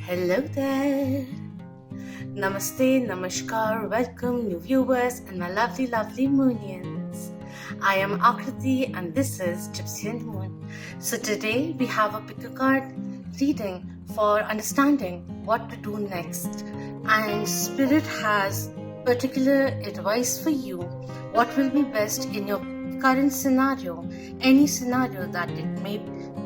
Hello there. Namaste, namaskar, welcome new viewers and my lovely moonians. I am Akriti and this is Gypsianmoon. So today we have a pick a card reading for understanding what to do next. And Spirit has particular advice for you. What will be best in your current scenario, any scenario that it may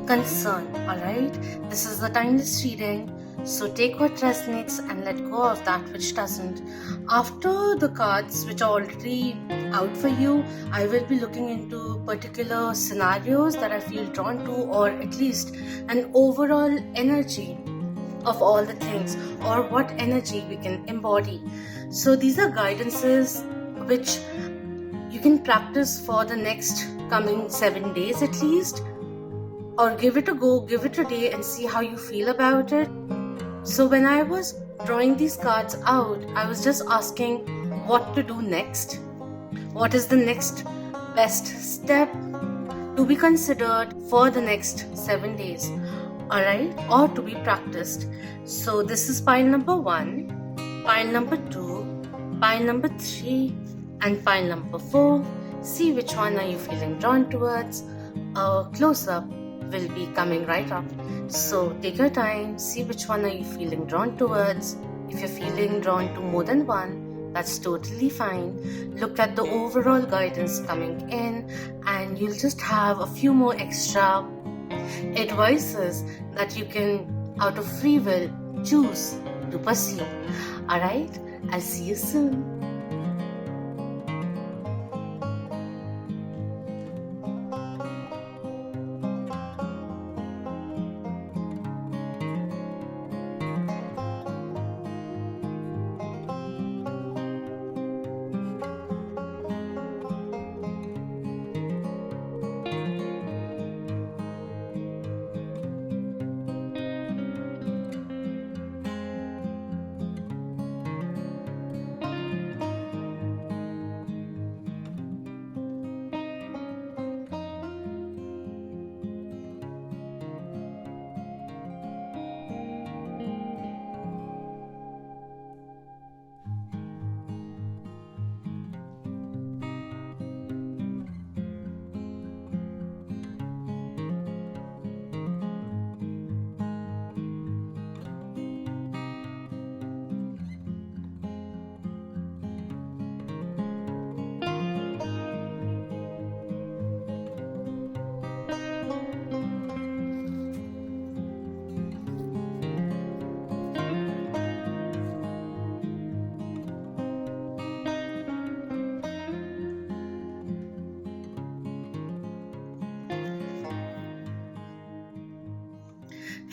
concern, alright? This is the timeless reading. So take what resonates and let go of that which doesn't. After the cards which are already out for you, I will be looking into particular scenarios that I feel drawn to, or at least an overall energy of all the things, or what energy we can embody. So these are guidances which you can practice for the next coming 7 days at least, or give it a go, give it a day and see how you feel about it. So when I was drawing these cards out, I was just asking what to do next. What is the next best step to be considered for the next 7 days, alright, or to be practiced. So this is pile number 1, pile number 2, pile number 3 and pile number 4. See which one are you feeling drawn towards. A close-up will be coming right up. So take your time, see which one are you feeling drawn towards. If you're feeling drawn to more than one, that's totally fine. Look at the overall guidance coming in and you'll just have a few more extra advices that you can, out of free will, choose to pursue. Alright, I'll see you soon.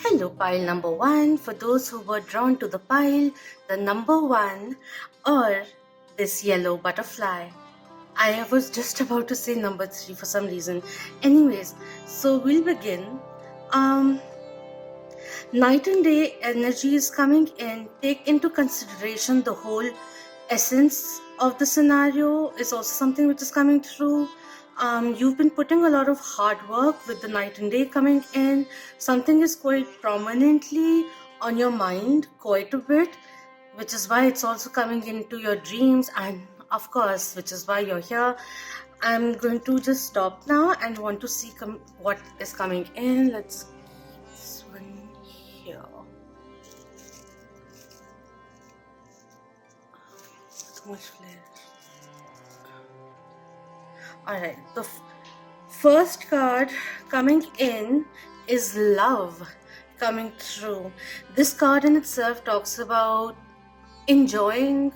Hello, pile number 1. For those who were drawn to the pile, the number 1 or this yellow butterfly. I was just about to say number 3 for some reason. Anyways, so we'll begin. Night and day energy is coming in. Take into consideration the whole essence of the scenario is also something which is coming through. You've been putting a lot of hard work with the night and day coming in. Something is quite prominently on your mind quite a bit, which is why it's also coming into your dreams, and of course, which is why you're here. I'm going to just stop now and want to see what is coming in. Let's keep this one here. Too much flare. Alright, the first card coming in is love coming through. This card in itself talks about enjoying,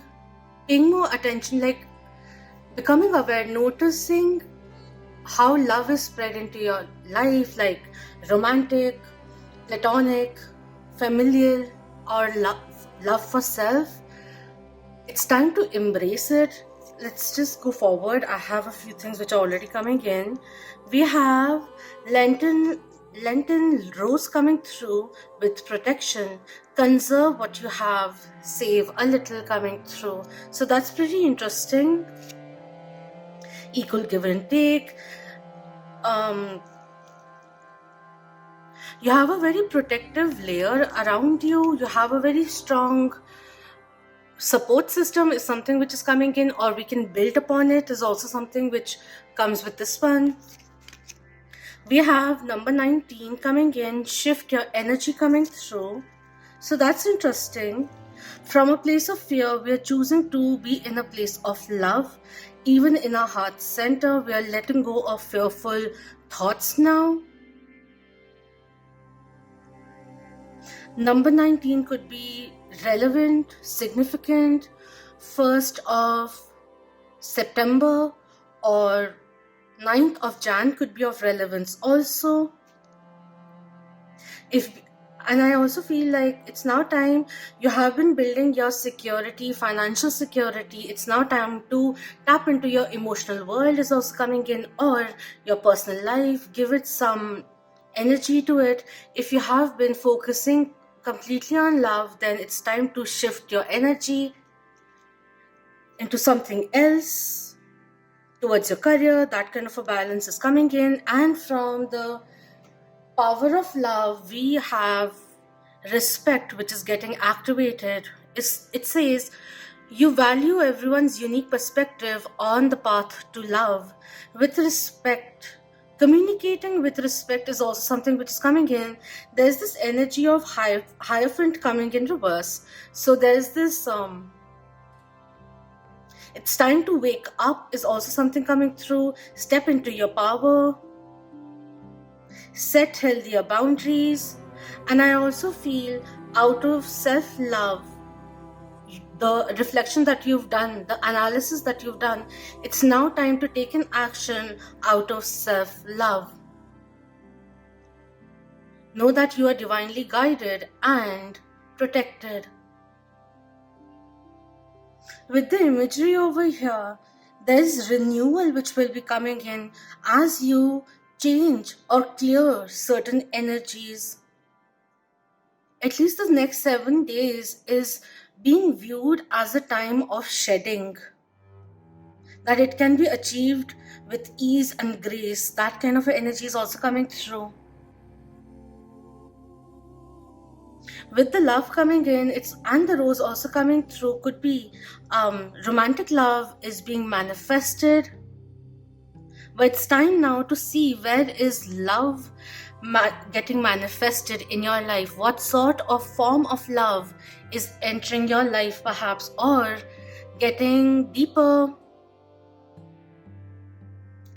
paying more attention, like becoming aware, noticing how love is spread into your life, like romantic, platonic, familial, or love for self. It's time to embrace it. Let's just go forward. I have a few things which are already coming in. We have Lenten rose coming through with protection. Conserve what you have, save a little coming through. So that's pretty interesting. Equal give and take. You have a very protective layer around you. You have a very strong support system is something which is coming in, or we can build upon it is also something which comes with this one. We have number 19 coming in, shift your energy coming through. So that's interesting. From a place of fear, we are choosing to be in a place of love. Even in our heart center, we are letting go of fearful thoughts now. Number 19 could be relevant, significant, 1st of September or 9th of Jan could be of relevance also. And I also feel like it's now time. You have been building your security, financial security. It's now time to tap into your emotional world is also coming in, or your personal life. Give it some energy to it. If you have been focusing completely on love, then it's time to shift your energy into something else, towards your career. That kind of a balance is coming in. And from the power of love, we have respect, which is getting activated. It says you value everyone's unique perspective on the path to love with respect. Communicating with respect is also something which is coming in. There's this energy of Hierophant coming in reverse. So there's this it's time to wake up is also something coming through. Step into your power. Set healthier boundaries. And I also feel out of self-love, the reflection that you've done, the analysis that you've done, it's now time to take an action out of self-love. Know that you are divinely guided and protected. With the imagery over here, there's renewal which will be coming in as you change or clear certain energies. At least the next 7 days is being viewed as a time of shedding. That it can be achieved with ease and grace. That kind of energy is also coming through. With the love coming in, and the rose also coming through, could be romantic love is being manifested. But it's time now to see where is love getting manifested in your life. What sort of form of love is entering your life perhaps, or getting deeper,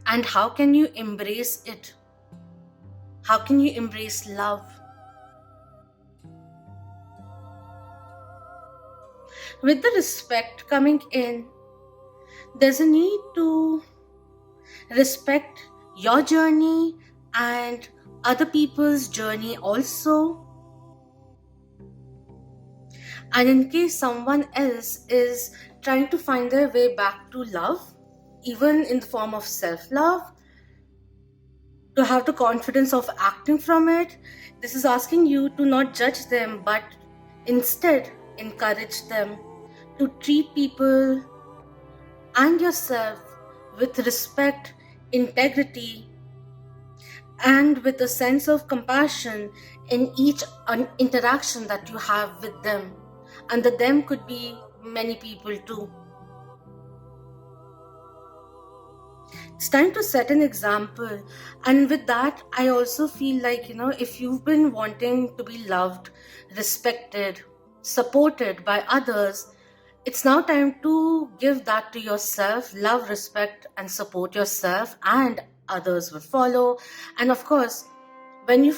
and how can you embrace it? How can you embrace love? With the respect coming in, there's a need to respect your journey and other people's journey also. And in case someone else is trying to find their way back to love, even in the form of self-love, to have the confidence of acting from it, this is asking you to not judge them, but instead encourage them to treat people and yourself with respect, integrity, and with a sense of compassion in each interaction that you have with them. And the them could be many people too. It's time to set an example. And with that, I also feel like, if you've been wanting to be loved, respected, supported by others, it's now time to give that to yourself. Love, respect, and support yourself, and others will follow. And of course, when you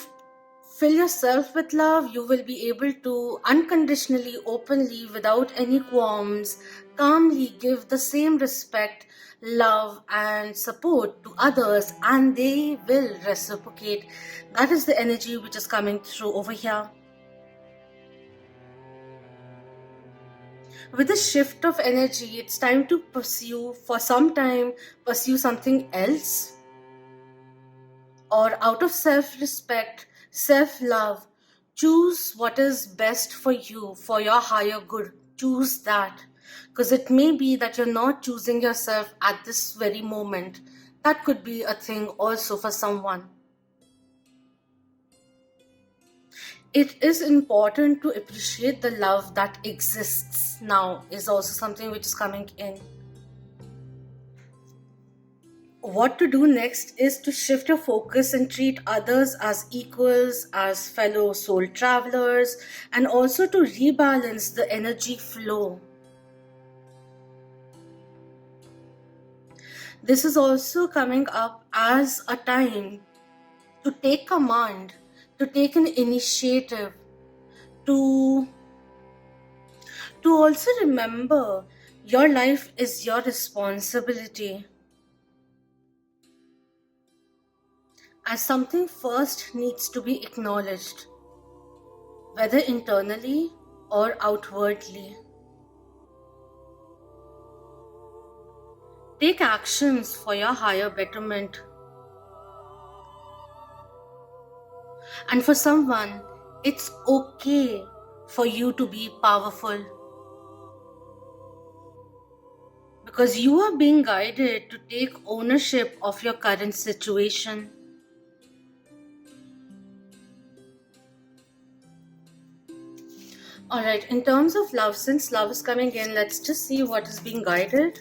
fill yourself with love, you will be able to unconditionally, openly, without any qualms, calmly give the same respect, love, and support to others, and they will reciprocate. That is the energy which is coming through over here. With the shift of energy, it's time to pursue something else, or out of self-respect, self-love, choose what is best for you, for your higher good. Choose that, because it may be that you're not choosing yourself at this very moment. That could be a thing also for someone. It is important to appreciate the love that exists now, is also something which is coming in. What to do next is to shift your focus and treat others as equals, as fellow soul travelers, and also to rebalance the energy flow. This is also coming up as a time to take command, to take an initiative, to also remember your life is your responsibility. As something first needs to be acknowledged, whether internally or outwardly. Take actions for your higher betterment. And for someone, it's okay for you to be powerful. Because you are being guided to take ownership of your current situation. Alright, in terms of love, since love is coming in, let's just see what is being guided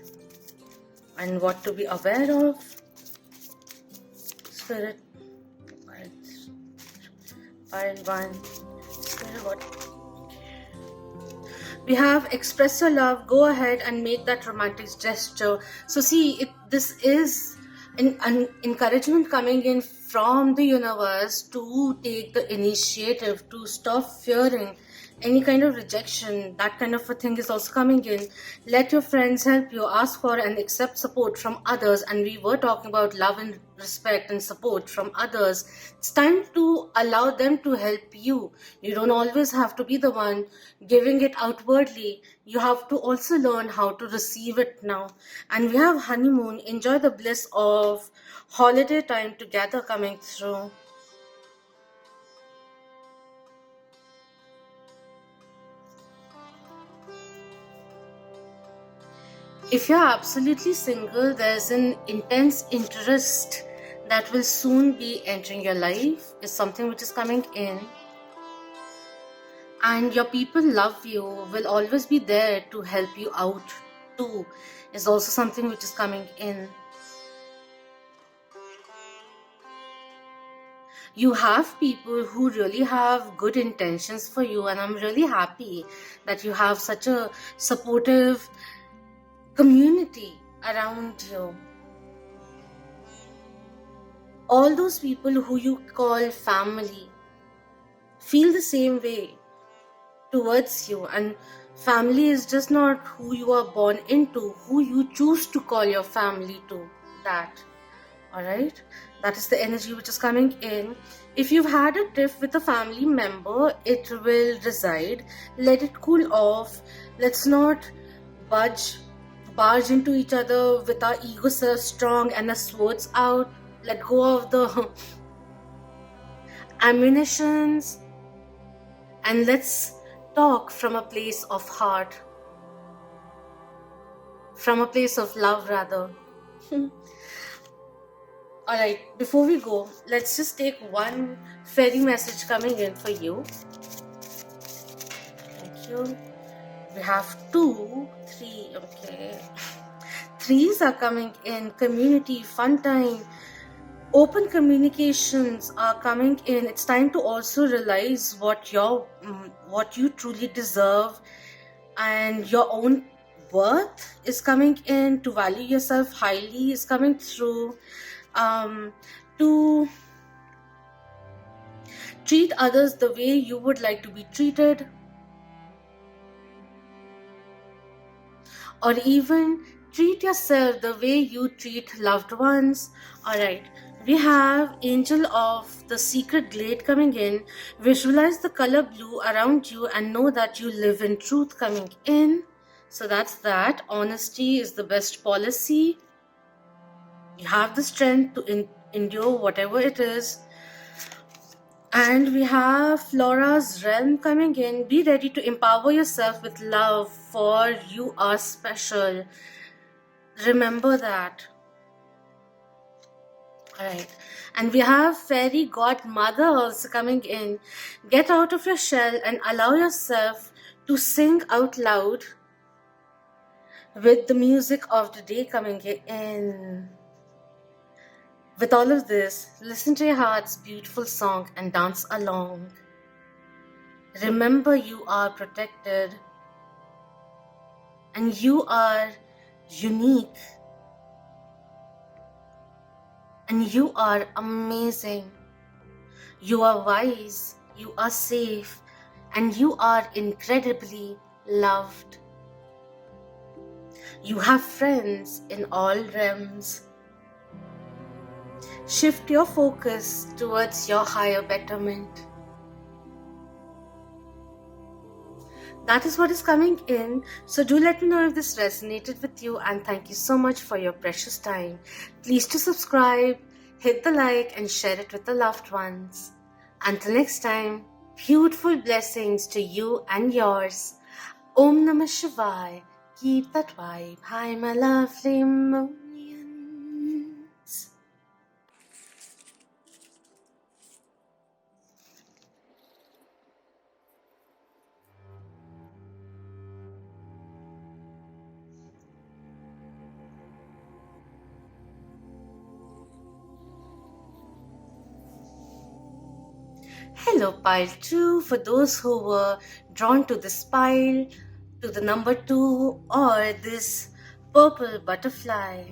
and what to be aware of. Spirit, pile 1. Spirit, what? We have express your love, go ahead and make that romantic gesture. So see, this is an encouragement coming in from the universe to take the initiative, to stop fearing any kind of rejection. That kind of a thing is also coming in. Let your friends help you, ask for and accept support from others. And we were talking about love and respect and support from others. It's time to allow them to help you. You don't always have to be the one giving it outwardly. You have to also learn how to receive it now. And we have honeymoon. Enjoy the bliss of holiday time together coming through. If you're absolutely single, there's an intense interest that will soon be entering your life, is something which is coming in. And your people love you, will always be there to help you out too, is also something which is coming in. You have people who really have good intentions for you, and I'm really happy that you have such a supportive community around you. All those people who you call family feel the same way towards you, and family is just not who you are born into, who you choose to call your family to. That, alright? That is the energy which is coming in. If you've had a tiff with a family member, it will reside. Let it cool off. Let's not barge into each other with our ego so strong and our swords out. Let go of the ammunitions and let's talk from a place of heart, from a place of love rather. Alright, before we go, let's just take one fairy message coming in for you. Thank you. We have 2, 3, okay. 3s are coming in. Community, fun time, open communications are coming in. It's time to also realize what you truly deserve, and your own worth is coming in. To value yourself highly is coming through. To treat others the way you would like to be treated, or even treat yourself the way you treat loved ones. Alright, we have Angel of the Secret Glade coming in. Visualize the color blue around you and know that you live in truth coming in. So that's that. Honesty is the best policy. You have the strength to endure whatever it is. And we have Flora's Realm coming in. Be ready to empower yourself with love, for you are special. Remember that. Alright. And we have fairy godmother also coming in. Get out of your shell and allow yourself to sing out loud with the music of the day coming in. With all of this, listen to your heart's beautiful song and dance along. Remember, you are protected and you are unique and you are amazing. You are wise, you are safe, and you are incredibly loved. You have friends in all realms. Shift your focus towards your higher betterment. That is what is coming in. So do let me know if this resonated with you, and thank you so much for your precious time. Please to subscribe, hit the like and share it with the loved ones. Until next time, beautiful blessings to you and yours. Om Namah Shivaya. Keep that vibe. Hi, my lovely Moonians. Hello, pile 2. For those who were drawn to this pile, to the number 2 or this purple butterfly,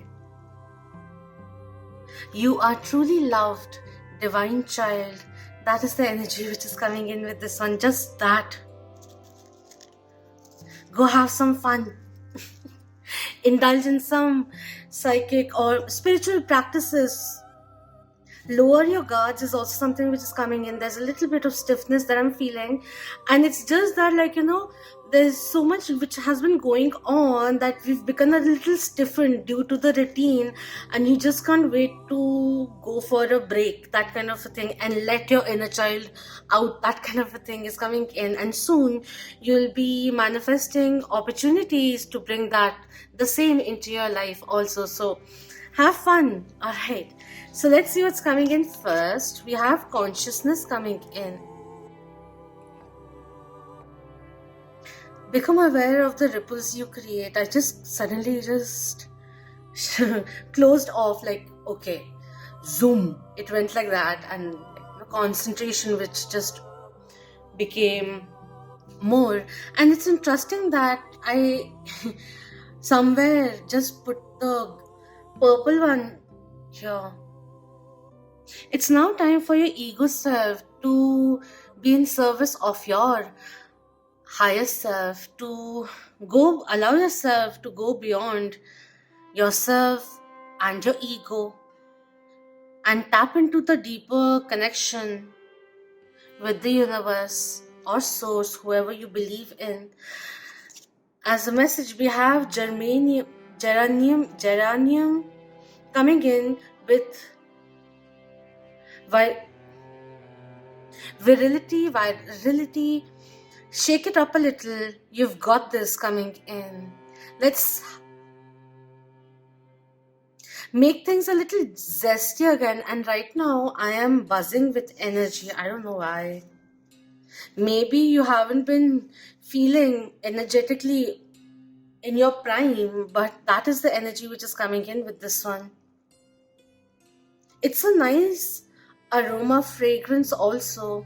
you are truly loved, divine child. That is the energy which is coming in with this one. Just that. Go have some fun. Indulge in some psychic or spiritual practices. Lower your guards is also something which is coming in. There's a little bit of stiffness that I'm feeling, and it's just that, like, there's so much which has been going on that we've become a little stiffened due to the routine, and you just can't wait to go for a break, that kind of a thing, and let your inner child out. That kind of a thing is coming in, and soon you'll be manifesting opportunities to bring the same into your life also. So have fun. All right, so let's see what's coming in first. We have consciousness coming in. Become aware of the ripples you create. I just suddenly closed off, like, okay, zoom, it went like that, and the concentration which just became more. And it's interesting that I somewhere just put the purple one here. It's now time for your ego self to be in service of your higher self, to allow yourself to go beyond yourself and your ego and tap into the deeper connection with the universe or source, whoever you believe in. As a message, we have geranium coming in with virility. Shake it up a little. You've got this coming in. Let's make things a little zesty again. And right now I am buzzing with energy. I don't know why. Maybe you haven't been feeling energetically in your prime, but that is the energy which is coming in with this one. It's a nice aroma fragrance also.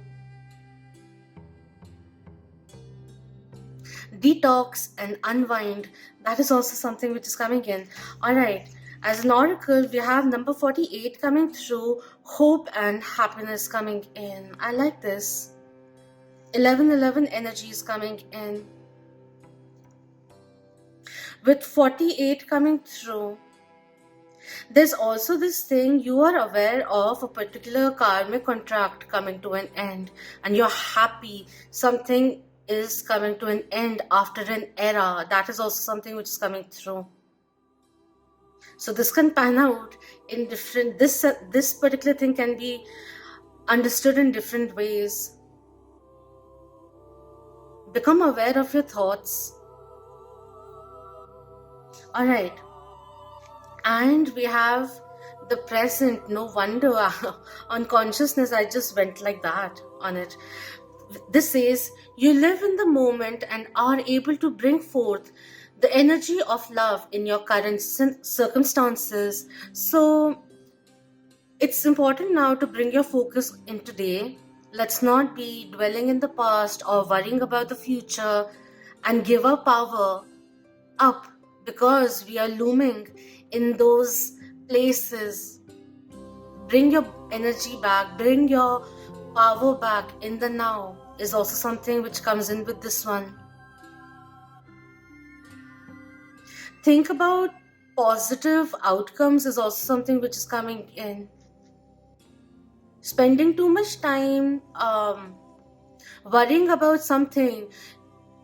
Detox and unwind, that is also something which is coming in. All right, as an oracle, we have number 48 coming through. Hope and happiness coming in. I like this. 1111 energy is coming in. With 48 coming through, there's also this thing, you are aware of a particular karmic contract coming to an end, and you're happy something is coming to an end after an era. That is also something which is coming through. So this can pan out in different, this particular thing can be understood in different ways. Become aware of your thoughts. All right, and we have the present. No wonder on consciousness I just went like that on it. This says you live in the moment and are able to bring forth the energy of love in your current circumstances. So it's important now to bring your focus in today. Let's not be dwelling in the past or worrying about the future and give our power up because we are looming in those places. Bring your energy back, bring your power back in the now is also something which comes in with this one. Think about positive outcomes is also something which is coming in. Spending too much time worrying about something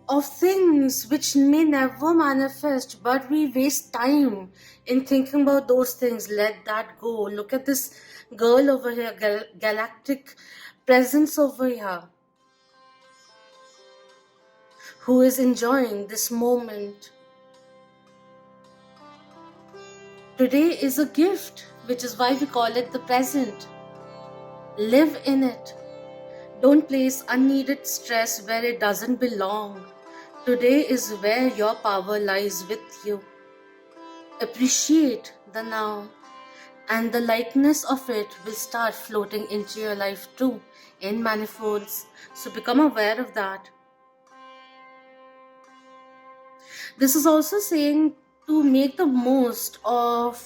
of things which may never manifest, but we waste time in thinking about those things. Let that go. Look at this girl over here, galactic presence over here, who is enjoying this moment. Today is a gift, which is why we call it the present. Live in it. Don't place unneeded stress where it doesn't belong. Today is where your power lies with you. Appreciate the now, and the likeness of it will start floating into your life too in manifolds. So become aware of that. This is also saying to make the most of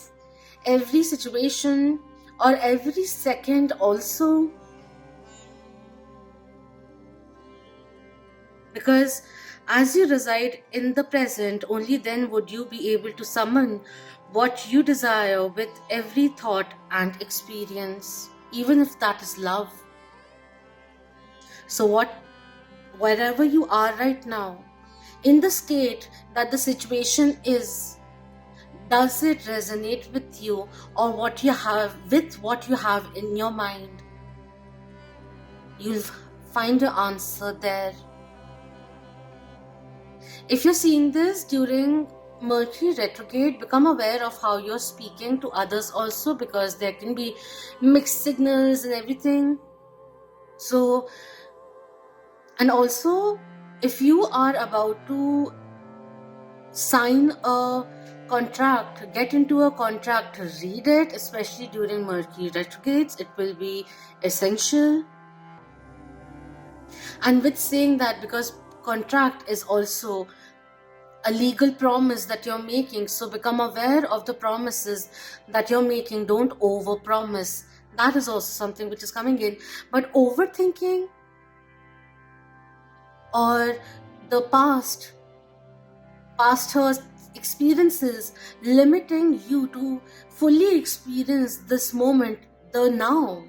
every situation or every second also, because as you reside in the present, only then would you be able to summon what you desire with every thought and experience, even if that is love. So wherever you are right now, in the state that the situation is, does it resonate with you or what you have in your mind? You'll find your answer there. If you're seeing this during Mercury retrograde, become aware of how you're speaking to others also, because there can be mixed signals and everything. So, and also, if you are about to sign a contract, get into a contract, read it, especially during Mercury retrogrades. It will be essential. And with saying that, because contract is also a legal promise that you're making, so become aware of the promises that you're making. Don't over promise. That is also something which is coming in. But overthinking or the past experiences limiting you to fully experience this moment, the now,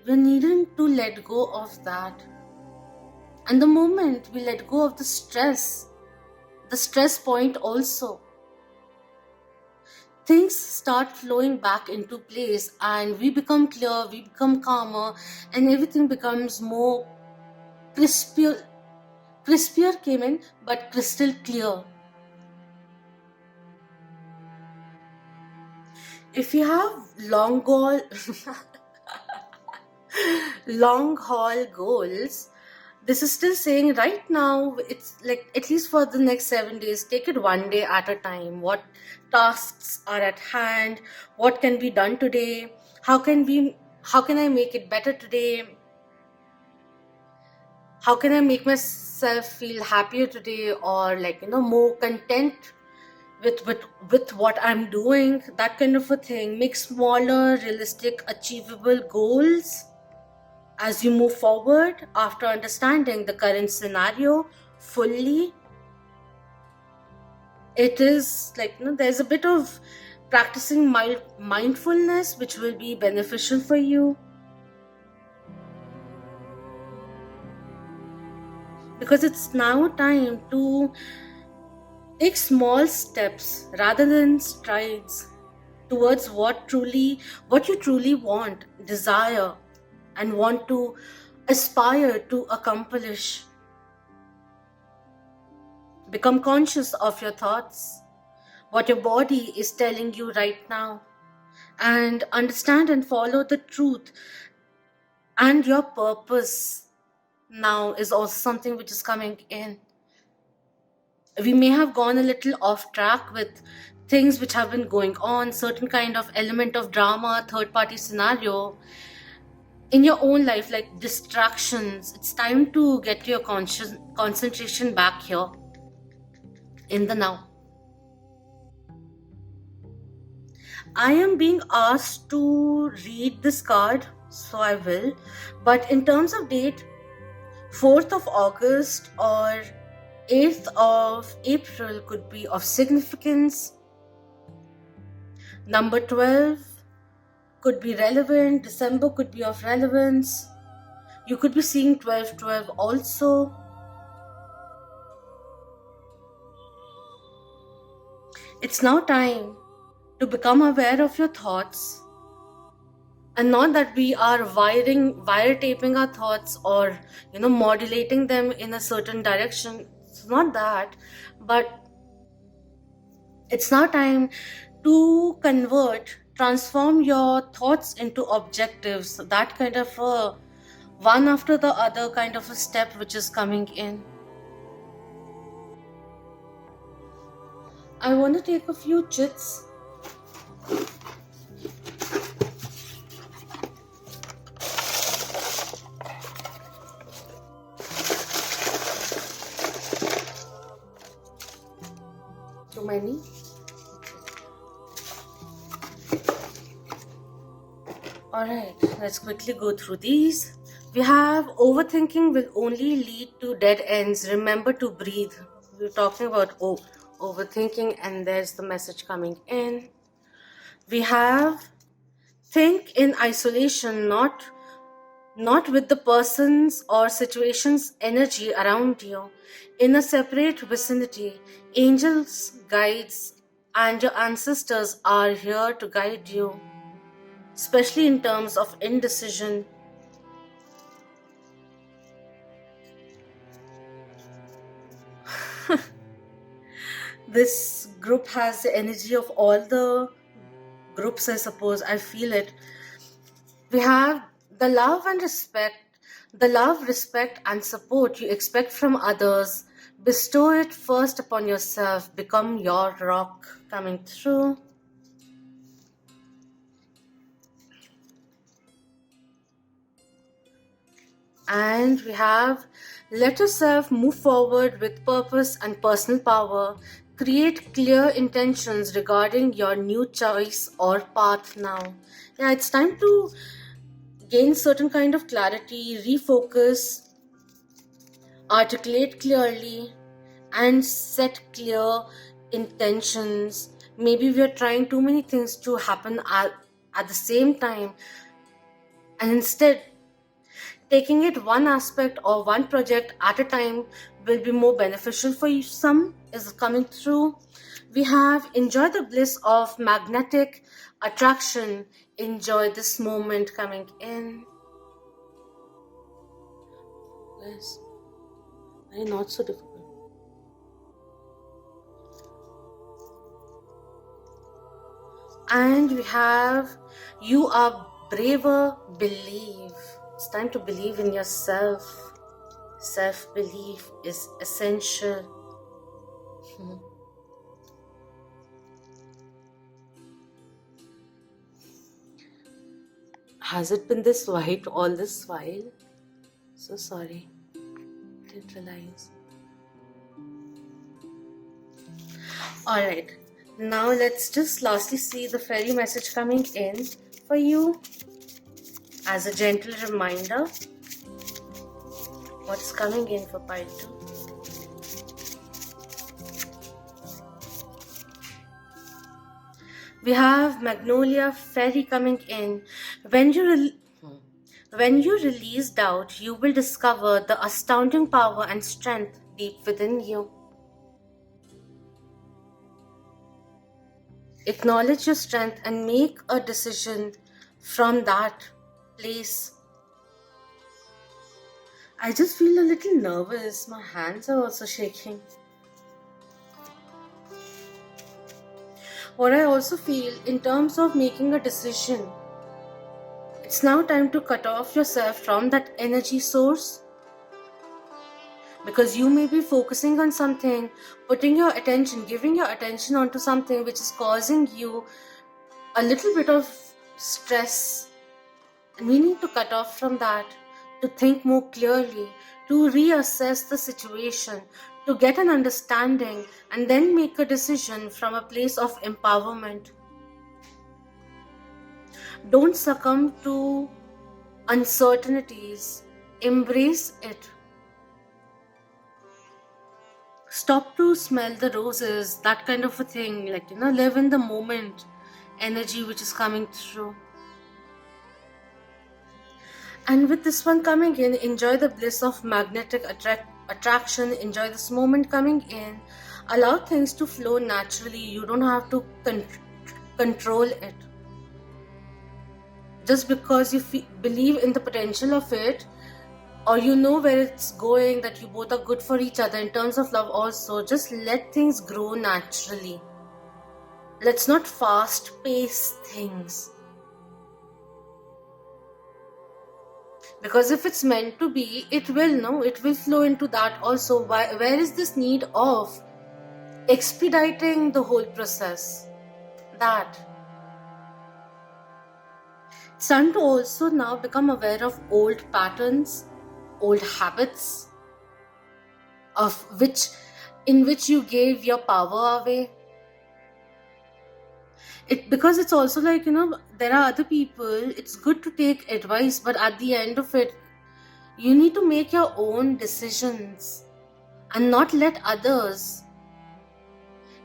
we're needing to let go of that. And the moment we let go of the stress point also, things start flowing back into place and we become clear, we become calmer, and everything becomes more crispier came in, but crystal clear. If you have long haul goals, this is still saying right now, it's like at least for the next 7 days, take it one day at a time. What tasks are at hand? What can be done today? How can I make it better today? How can I make myself feel happier today, or more content with what I'm doing? That kind of a thing. Make smaller, realistic, achievable goals as you move forward after understanding the current scenario fully. It is there's a bit of practicing mindfulness which will be beneficial for you, because it's now time to take small steps rather than strides towards what you truly want, desire, and want to aspire to accomplish. Become conscious of your thoughts, what your body is telling you right now, and understand and follow the truth and your purpose now is also something which is coming in. We may have gone a little off track with things which have been going on, certain kind of element of drama, third party scenario in your own life, like distractions. It's time to get your conscious concentration back here in the now. I am being asked to read this card, so I will. But in terms of date, 4th of August or 8th of April could be of significance. Number 12 could be relevant. December could be of relevance. You could be seeing 12/12 also. It's now time to become aware of your thoughts, and not that we are wiretaping our thoughts or modulating them in a certain direction. It's not that, but it's now time to transform your thoughts into objectives. That kind of a one after the other kind of a step which is coming in. I want to take a few chits. Too many? Alright, let's quickly go through these. We have overthinking will only lead to dead ends. Remember to breathe. We're talking about overthinking, and there's the message coming in. We have think in isolation, not with the persons or situations energy around you. In a separate vicinity, angels, guides, and your ancestors are here to guide you, especially in terms of indecision. This group has the energy of all the groups, I suppose. I feel it. We have the love, respect, and support you expect from others. Bestow it first upon yourself. Become your rock, coming through. And we have let yourself move forward with purpose and personal power. Create clear intentions regarding your new choice or path now. Yeah, it's time to gain certain kind of clarity, refocus, articulate clearly, and set clear intentions. Maybe we are trying too many things to happen at the same time, and instead taking it one aspect or one project at a time will be more beneficial for you. Some is coming through. We have enjoy the bliss of magnetic attraction. Enjoy this moment coming in. Yes, very not so difficult. And we have you are braver, believe. It's time to believe in yourself. Self-belief is essential. Has it been this white all this while? So sorry. Didn't realize. Alright. Now let's just lastly see the fairy message coming in for you. As a gentle reminder, what's coming in for pile 2? We have Magnolia Fairy coming in. When you release doubt, you will discover the astounding power and strength deep within you. Acknowledge your strength and make a decision from that place. I just feel a little nervous. My hands are also shaking. What I also feel in terms of making a decision, it's now time to cut off yourself from that energy source, because you may be focusing on something, putting your attention, giving your attention onto something which is causing you a little bit of stress, and we need to cut off from that, to think more clearly, to reassess the situation, to get an understanding, and then make a decision from a place of empowerment. Don't succumb to uncertainties, embrace it. Stop to smell the roses, that kind of a thing, like, live in the moment energy which is coming through. And with this one coming in, enjoy the bliss of magnetic attraction, enjoy this moment coming in, allow things to flow naturally. You don't have to control it. Just because you believe in the potential of it, or you know where it's going, that you both are good for each other in terms of love also, just let things grow naturally. Let's not fast pace things. Because if it's meant to be, it will flow into that also. Where is this need of expediting the whole process? That. It's time to also now become aware of old patterns, old habits, in which you gave your power away. Because it's also like, there are other people, it's good to take advice, but at the end of it, you need to make your own decisions and not let others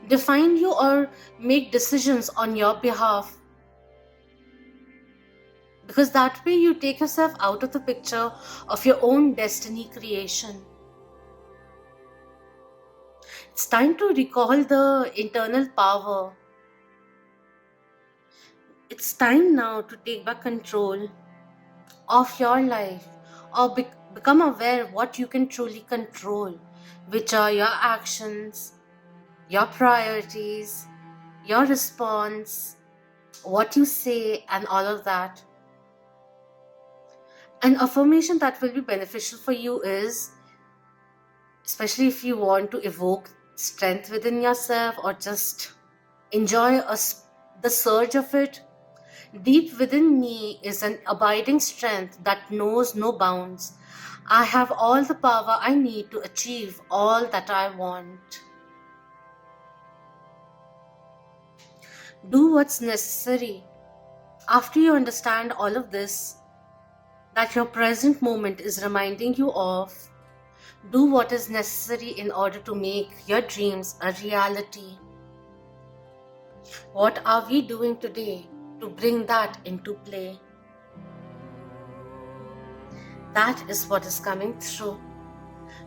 define you or make decisions on your behalf. Because that way you take yourself out of the picture of your own destiny creation. It's time to recall the internal power. It's time now to take back control of your life, or become aware of what you can truly control, which are your actions, your priorities, your response, what you say, and all of that. An affirmation that will be beneficial for you is, especially if you want to evoke strength within yourself or just enjoy the surge of it. Deep within me is an abiding strength that knows no bounds. I have all the power I need to achieve all that I want. Do what's necessary. After you understand all of this, that your present moment is reminding you of, do what is necessary in order to make your dreams a reality. What are we doing today to bring that into play? That is what is coming through.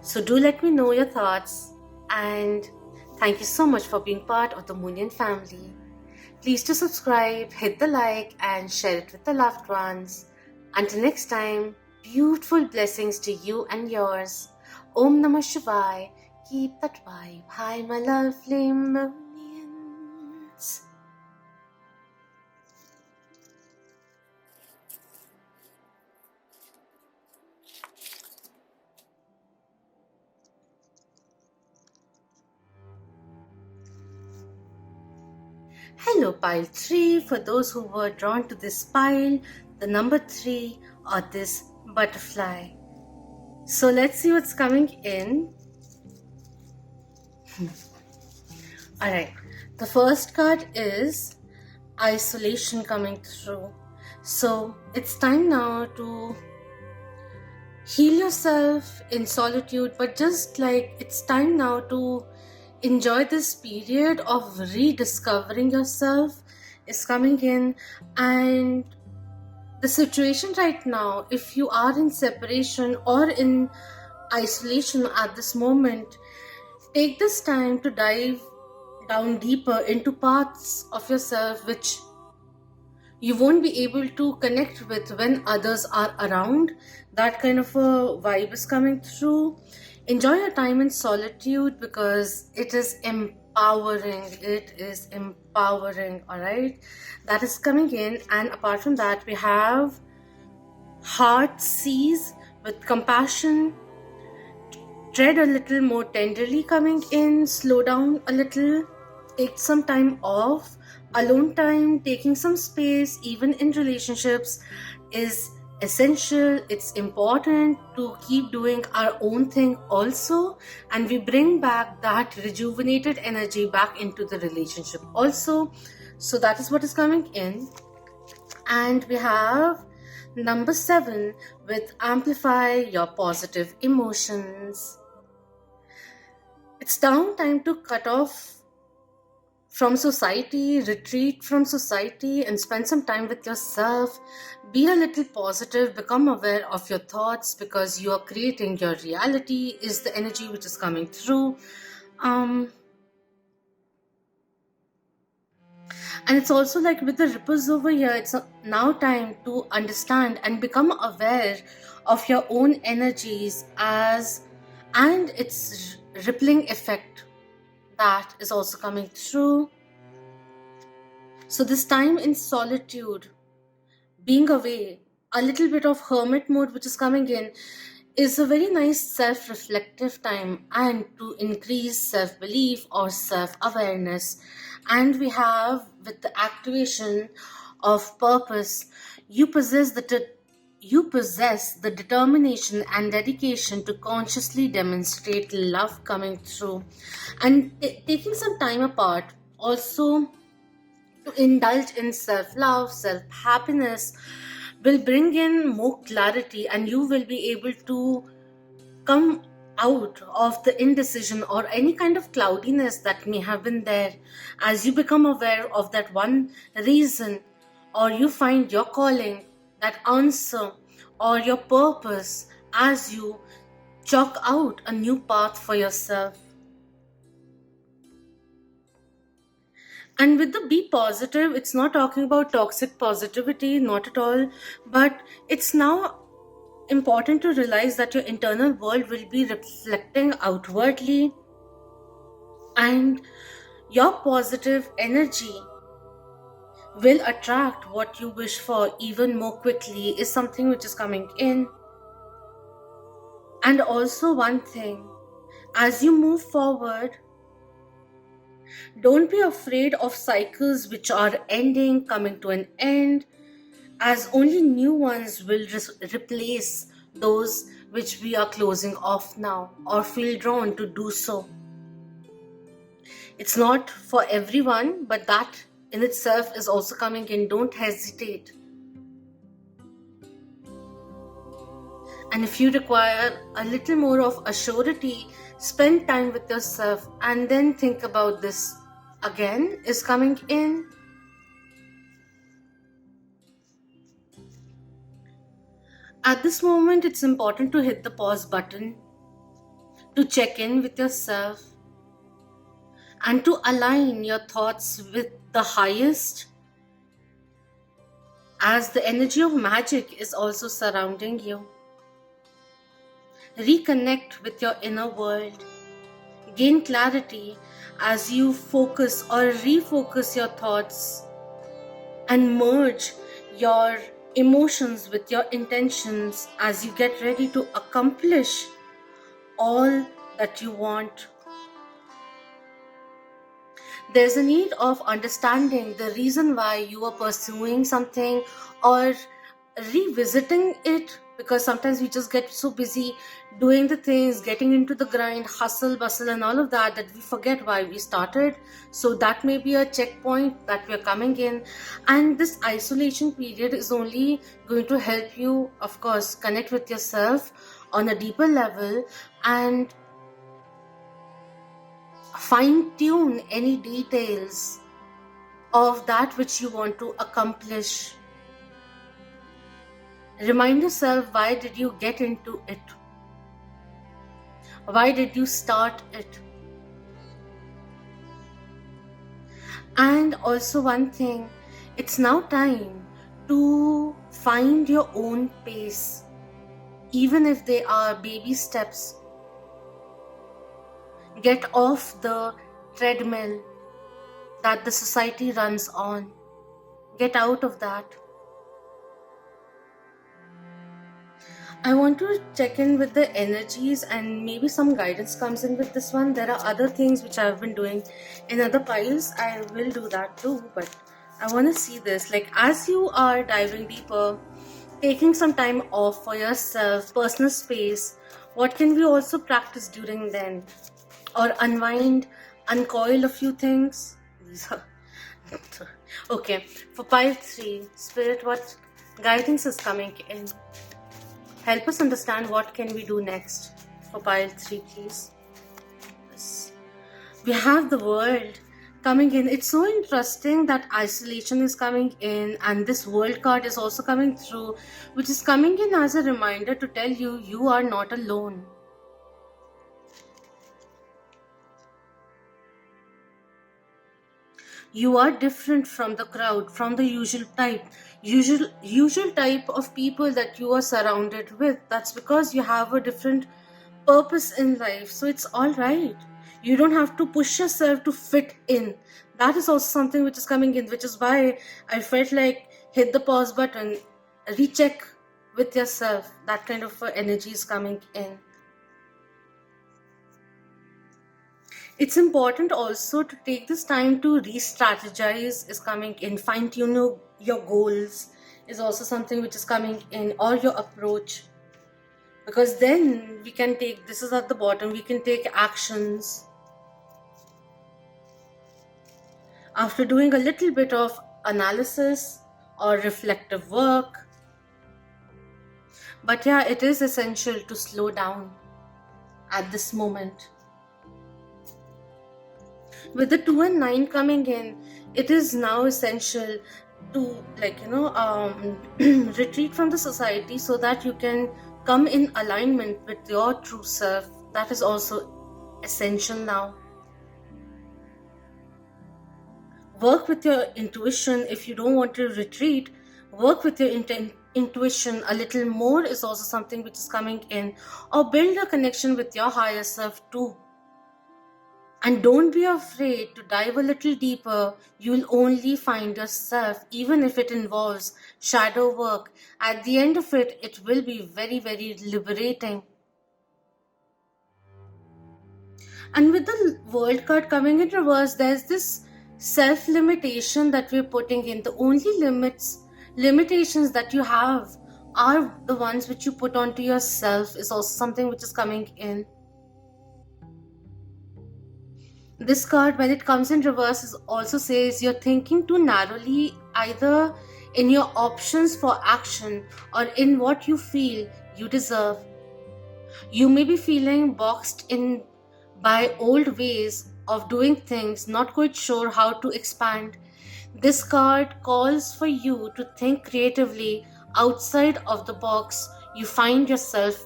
So do let me know your thoughts, and thank you so much for being part of the Moonian family. Please do subscribe, hit the like, and share it with the loved ones. Until next time, beautiful blessings to you and yours. Om Namah Shivaya. Keep that vibe high, my lovely Moonians. Hello pile 3, for those who were drawn to this pile, the number 3 or this butterfly. So let's see what's coming in. Alright, the first card is isolation coming through. So it's time now to heal yourself in solitude, but just like it's time now to enjoy this period of rediscovering yourself is coming in. And the situation right now, if you are in separation or in isolation at this moment, take this time to dive down deeper into parts of yourself which you won't be able to connect with when others are around. That kind of a vibe is coming through. Enjoy your time in solitude because it is empowering. It is empowering. empowering. All right, that is coming in. And apart from that, we have heart sees with compassion. Tread a little more tenderly coming in, slow down a little, take some time off. Alone time, taking some space, even in relationships, is essential. It's important to keep doing our own thing also, and we bring back that rejuvenated energy back into the relationship also. So that is what is coming in. And we have number 7 with amplify your positive emotions. It's down time to cut off from society, retreat from society, and spend some time with yourself. Be a little positive, become aware of your thoughts, because you are creating your reality, is the energy which is coming through. And it's also like with the ripples over here, it's now time to understand and become aware of your own energies and its rippling effect that is also coming through. So this time in solitude, being away, a little bit of hermit mode which is coming in, is a very nice self-reflective time and to increase self-belief or self-awareness. And we have, with the activation of purpose, you possess the determination and dedication to consciously demonstrate love coming through, and taking some time apart also to indulge in self-love, self-happiness will bring in more clarity, and you will be able to come out of the indecision or any kind of cloudiness that may have been there, as you become aware of that one reason, or you find your calling, that answer, or your purpose, as you chalk out a new path for yourself. And with the be positive, it's not talking about toxic positivity, not at all, but it's now important to realize that your internal world will be reflecting outwardly, and your positive energy will attract what you wish for even more quickly, is something which is coming in. And also one thing, as you move forward, don't be afraid of cycles which are ending, coming to an end, as only new ones will replace those which we are closing off now or feel drawn to do so. It's not for everyone, but that in itself is also coming in. Don't hesitate. And if you require a little more of a surety, spend time with yourself and then think about this again, is coming in. At this moment, it's important to hit the pause button, to check in with yourself, and to align your thoughts with the highest, as the energy of magic is also surrounding you. Reconnect with your inner world. Gain clarity as you focus or refocus your thoughts, and merge your emotions with your intentions as you get ready to accomplish all that you want. There's a need of understanding the reason why you are pursuing something or revisiting it, because sometimes we just get so busy doing the things, getting into the grind, hustle, bustle, and all of that, that we forget why we started. So that may be a checkpoint that we are coming in. And this isolation period is only going to help you, of course, connect with yourself on a deeper level and fine-tune any details of that which you want to accomplish. Remind yourself, why did you get into it? Why did you start it? And also one thing, it's now time to find your own pace, even if they are baby steps. Get off the treadmill that the society runs on. Get out of that. I want to check in with the energies and maybe some guidance comes in with this one. There are other things which I've been doing in other piles. I will do that too, but I want to see this. Like, as you are diving deeper, taking some time off for yourself, personal space, what can we also practice during then? Or unwind, uncoil a few things? These are okay. For pile 3, Spirit, what guidance is coming in? Help us understand what can we do next for pile 3, please. Yes. We have the world coming in. It's so interesting that isolation is coming in and this world card is also coming through, which is coming in as a reminder to tell you, you are not alone. You are different from the crowd, from the usual type of people that you are surrounded with. That's because you have a different purpose in life. So it's all right. You don't have to push yourself to fit in. That is also something which is coming in, which is why I felt like hit the pause button, recheck with yourself. That kind of energy is coming in. It's important also to take this time to re-strategize is coming in. Fine-tune your goals is also something which is coming in, or your approach. Because then we can take, this is at the bottom, we can take actions. After doing a little bit of analysis or reflective work. But yeah, it is essential to slow down at this moment. With the 2 and 9 coming in, it is now essential to retreat from the society so that you can come in alignment with your true self. That is also essential now. Work with your intuition. If you don't want to retreat, work with your intuition a little more is also something which is coming in, or build a connection with your higher self too. And don't be afraid to dive a little deeper. You'll only find yourself, even if it involves shadow work. At the end of it, it will be very, very liberating. And with the world card coming in reverse, there's this self-limitation that we're putting in. The only limitations that you have are the ones which you put onto yourself is also something which is coming in. This card, when it comes in reverse, also says you're thinking too narrowly, either in your options for action or in what you feel you deserve. You may be feeling boxed in by old ways of doing things, not quite sure how to expand. This card calls for you to think creatively outside of the box you find yourself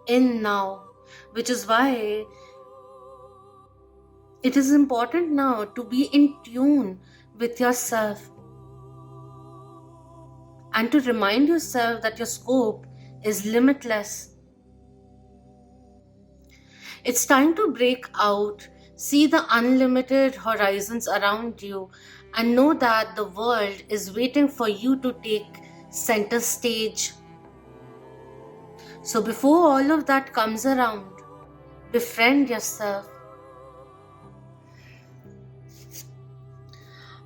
in now, which is why it is important now to be in tune with yourself and to remind yourself that your scope is limitless. It's time to break out, see the unlimited horizons around you, and know that the world is waiting for you to take center stage. So before all of that comes around, befriend yourself.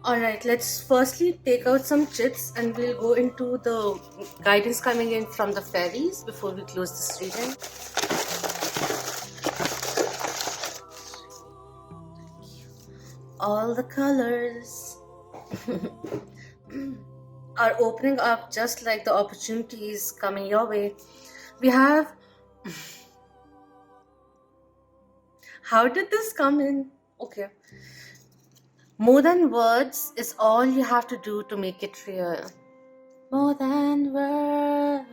Alright, let's firstly take out some chits and we'll go into the guidance coming in from the fairies before we close this reading. All the colors are opening up just like the opportunities coming your way. We have... How did this come in? Okay. More than words is all you have to do to make it real. More than words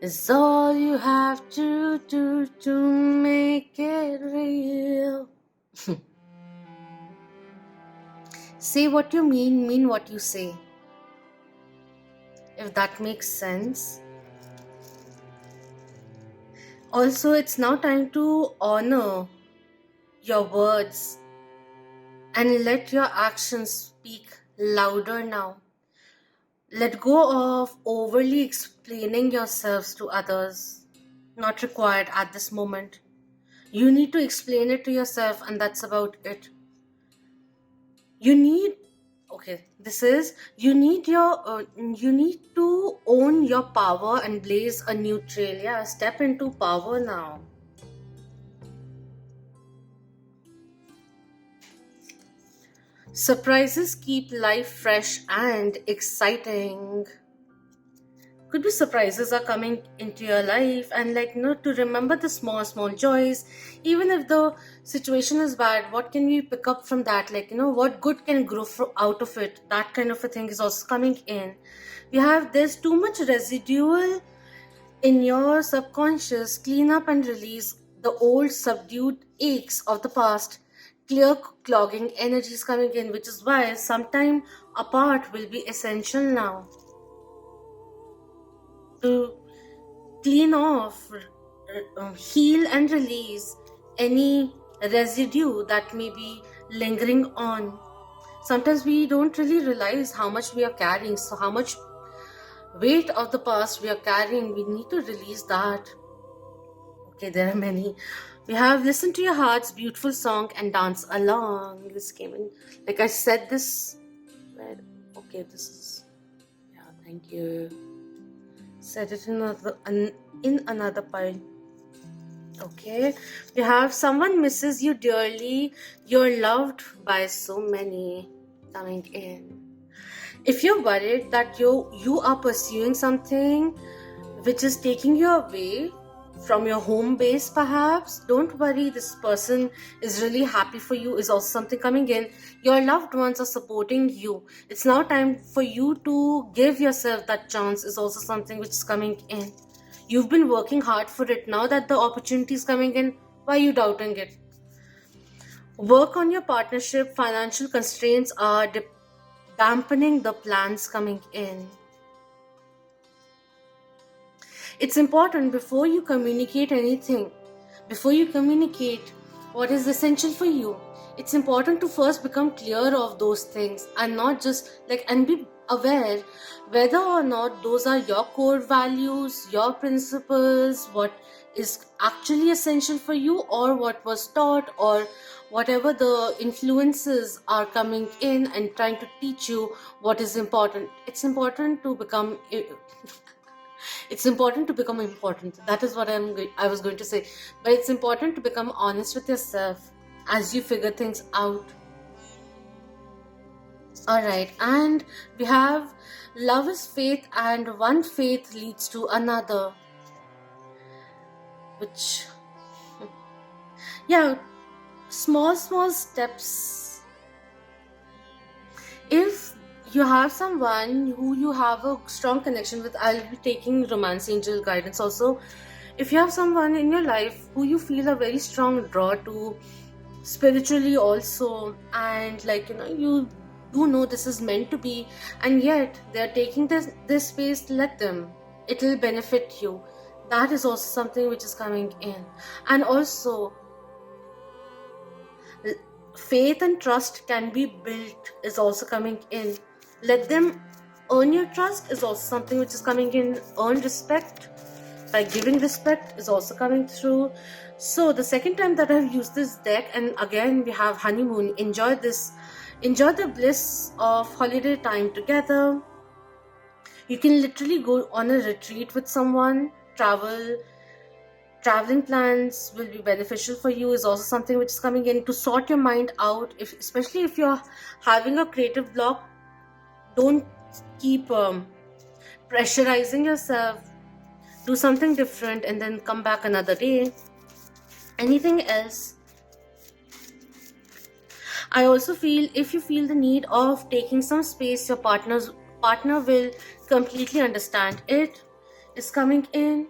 is all you have to do to make it real. Say what you mean what you say. If that makes sense. Also, it's now time to honor your words and let your actions speak louder now. Let go of overly explaining yourselves to others. Not required at this moment. You need to explain it to yourself, and that's about it. You need, okay, this is, you need to own your power and blaze a new trail. Yeah, step into power now. Surprises keep life fresh and exciting. Could be surprises are coming into your life, and to remember the small joys. Even if the situation is bad, what can we pick up from that? What good can grow out of it? That kind of a thing is also coming in. There's too much residual in your subconscious. Clean up and release the old subdued aches of the past. Clear clogging energies coming in, which is why sometime apart will be essential now to clean off, heal and release any residue that may be lingering on. Sometimes we don't really realize how much we are carrying, so how much weight of the past we are carrying, we need to release that. Okay, there are many. We have Listen to Your Heart's beautiful song and dance along. This came in, like I said this, right? Okay, this is, yeah, thank you. Set it in another pile. Okay, we have Someone Misses You Dearly. You're loved by so many coming in. If you're worried that you are pursuing something which is taking you away from your home base, perhaps, don't worry. This person is really happy for you, is also something coming in. Your loved ones are supporting you. It's now time for you to give yourself that chance, is also something which is coming in. You've been working hard for it. Now that the opportunity is coming in, why are you doubting it? Work on your partnership. Financial constraints are dampening the plans coming in. It's important before you communicate anything, before you communicate what is essential for you, it's important to first become clear of those things and not just and be aware whether or not those are your core values, your principles, what is actually essential for you, or what was taught, or whatever the influences are coming in and trying to teach you what is important. It's important to become important. That is what I was going to say. But it's important to become honest with yourself as you figure things out. Alright, and we have love is faith, and one faith leads to another. Which, yeah, small steps. If you have someone who you have a strong connection with, I'll be taking romance angel guidance also. If you have someone in your life who you feel a very strong draw to spiritually also, and you do know this is meant to be, and yet they're taking this space, let them. It'll benefit you. That is also something which is coming in. And also, faith and trust can be built is also coming in. Let them earn your trust is also something which is coming in. Earn respect by giving respect is also coming through. So the second time that I've used this deck, and again we have honeymoon. Enjoy the bliss of holiday time together. You can literally go on a retreat with someone. Traveling plans will be beneficial for you is also something which is coming in. To sort your mind out, especially if you're having a creative block, don't keep pressurizing yourself. Do something different and then come back another day. Anything else? I also feel if you feel the need of taking some space, your partner will completely understand it. Is coming in.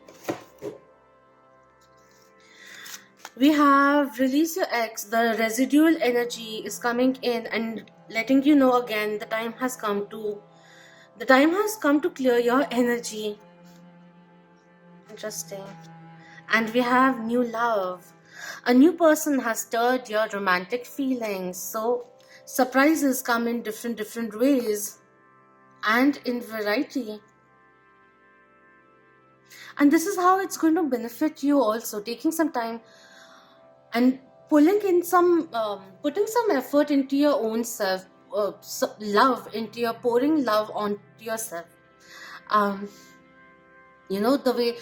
We have release your ex. The residual energy is coming in and letting you know again the time has come to clear your energy. Interesting. And we have new love. A new person has stirred your romantic feelings. So Surprises come in different ways and in variety. And this is how it's going to benefit you also, taking some time and putting some effort into your own self, love into your pouring love onto yourself. um, the way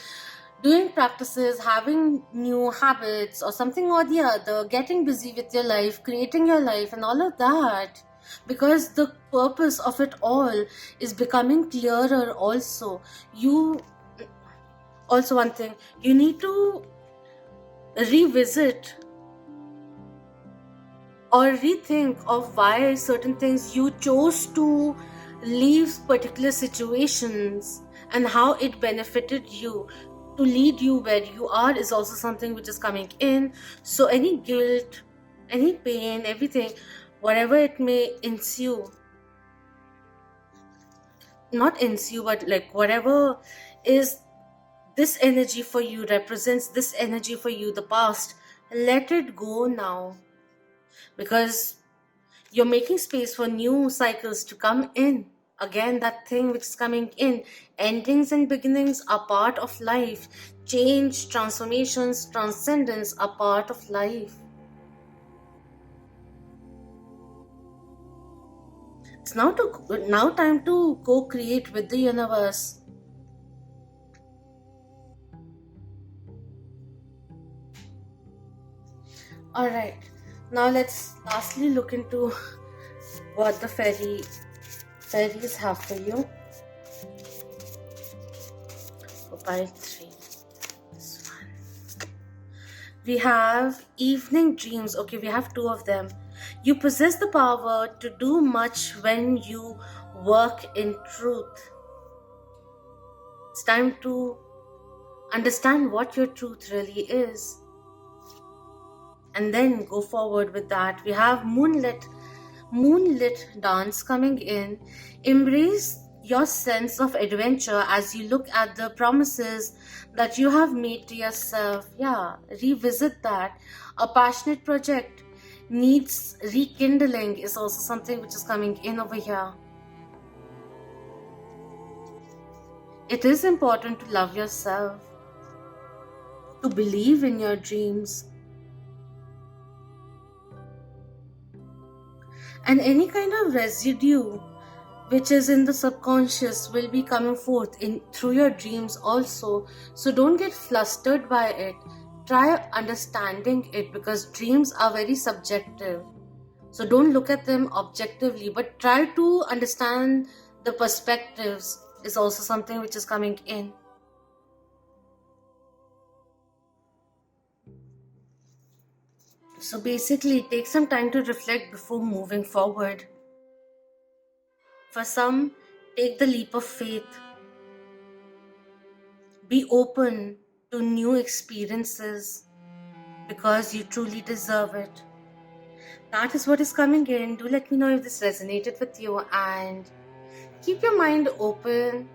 doing practices, having new habits or something or the other, getting busy with your life, creating your life and all of that, because the purpose of it all is becoming clearer also. You also, one thing, you need to revisit or rethink of why certain things you chose to leave particular situations and how it benefited you to lead you where you are is also something which is coming in. So any guilt, any pain, everything, whatever it may ensue, not ensue, but like whatever is this energy for you, represents this energy for you, the past, let it go now, because you're making space for new cycles to come in. Again, that thing which is coming in, endings and beginnings are part of life. Change, transformations, transcendence are part of life. It's now time to co-create with the universe. All right, now let's lastly look into what the fairies have for you. By 3. This one. We have evening dreams. Okay, we have 2 of them. You possess the power to do much when you work in truth. It's time to understand what your truth really is, and then go forward with that. We have moonlit dance coming in. Embrace your sense of adventure as you look at the promises that you have made to yourself. Yeah, revisit that. A passionate project needs rekindling is also something which is coming in over here. It is important to love yourself, to believe in your dreams, and any kind of residue which is in the subconscious will be coming forth in through your dreams also. So don't get flustered by it. Try understanding it, because dreams are very subjective. So don't look at them objectively, but try to understand the perspectives is also something which is coming in. So basically, take some time to reflect before moving forward. For some, take the leap of faith. Be open to new experiences because you truly deserve it. That is what is coming in. Do let me know if this resonated with you, and keep your mind open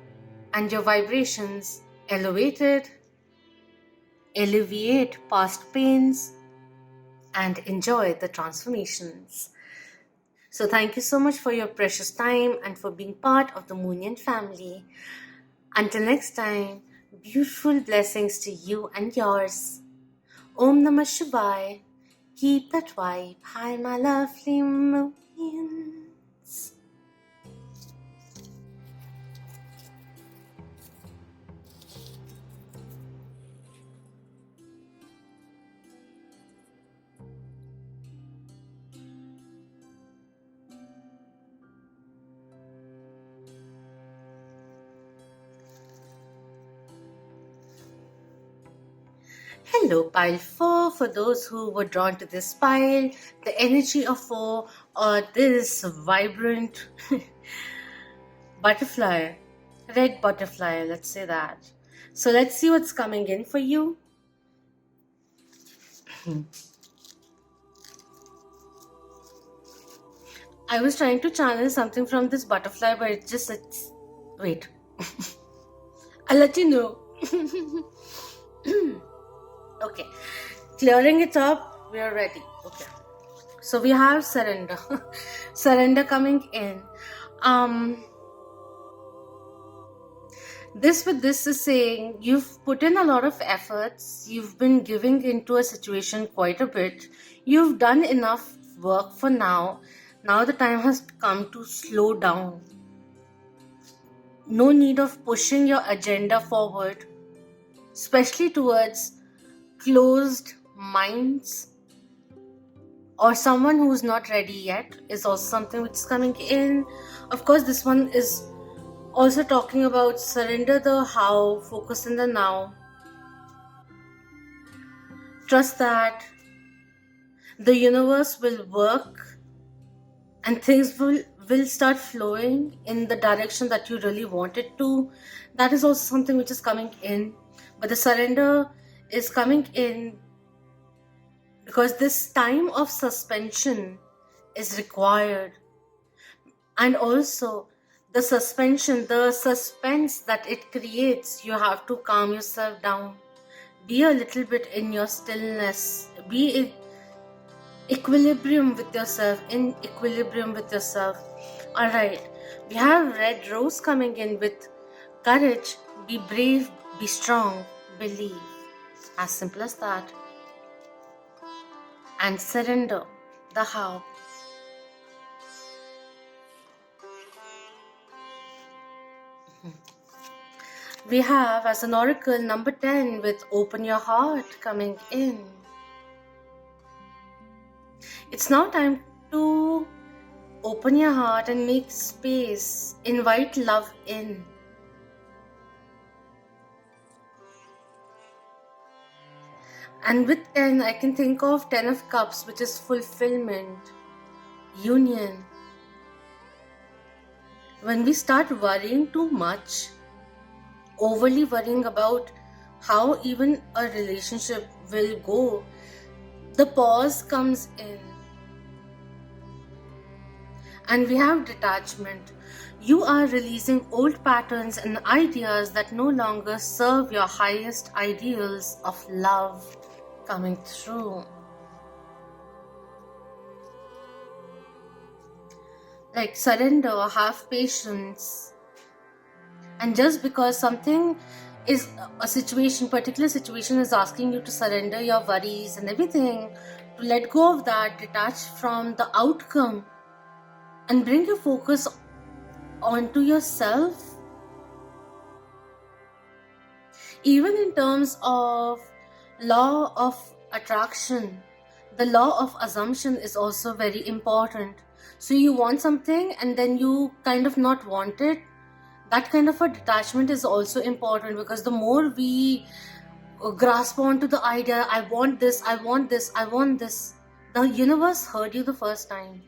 and your vibrations elevated. Alleviate past pains and enjoy the transformations. So thank you so much for your precious time and for being part of the Moonian family. Until next time, beautiful blessings to you and yours. Om Namah Shivaya. Keep that vibe high, my lovely Moonians. Hello, pile 4. For those who were drawn to this pile, the energy of 4 or this vibrant butterfly, red butterfly, let's say that. So let's see what's coming in for you. I was trying to channel something from this butterfly, but it's wait. I'll let you know. Okay, clearing it up, we are ready. Okay. So we have surrender. Surrender coming in. This is saying you've put in a lot of efforts, you've been giving into a situation quite a bit, you've done enough work for now. Now the time has come to slow down. No need of pushing your agenda forward, especially towards closed minds or someone who's not ready yet is also something which is coming in. Of course, this one is also talking about surrender the how, focus in the now. Trust that the universe will work and things will start flowing in the direction that you really want it to. That is also something which is coming in. But the surrender is coming in because this time of suspension is required. And also the suspense that it creates, you have to calm yourself down. Be a little bit in your stillness. Be in equilibrium with yourself. Alright, we have red rose coming in with courage. Be brave, be strong, believe. As simple as that. And surrender, the how. We have as an oracle number 10 with open your heart coming in. It's now time to open your heart and make space. Invite love in. And with 10, I can think of 10 of cups, which is fulfillment, union. When we start worrying too much, overly worrying about how even a relationship will go, the pause comes in. And we have detachment. You are releasing old patterns and ideas that no longer serve your highest ideals of love coming through. Like surrender, have patience. And just because something is a situation, particular situation is asking you to surrender your worries and everything, to let go of that, detach from the outcome and bring your focus onto yourself. Even in terms of law of attraction, the law of assumption is also very important. So you want something and then you kind of not want it. That kind of a detachment is also important, because the more we grasp onto the idea, I want this, the universe heard you the first time.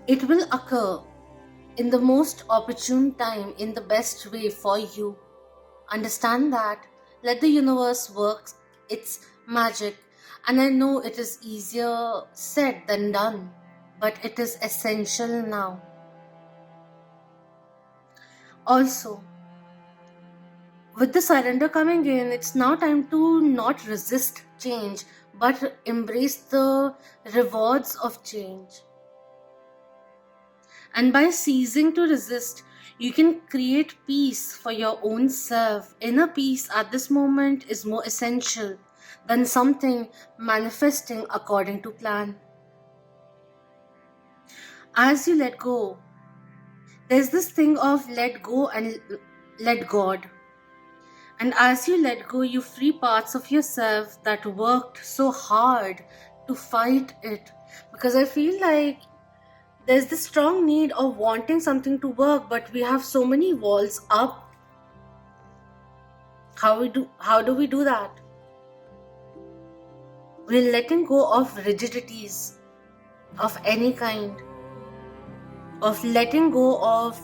It will occur in the most opportune time, in the best way for you. Understand that. Let the universe work its magic. And I know it is easier said than done, but it is essential now. Also, with the surrender coming in, it's now time to not resist change, but embrace the rewards of change. And by ceasing to resist, you can create peace for your own self. Inner peace at this moment is more essential than something manifesting according to plan. As you let go, there's this thing of let go and let God. And as you let go, you free parts of yourself that worked so hard to fight it. Because I feel like there's this strong need of wanting something to work, but we have so many walls up. How do we do that? We're letting go of rigidities of any kind, of letting go of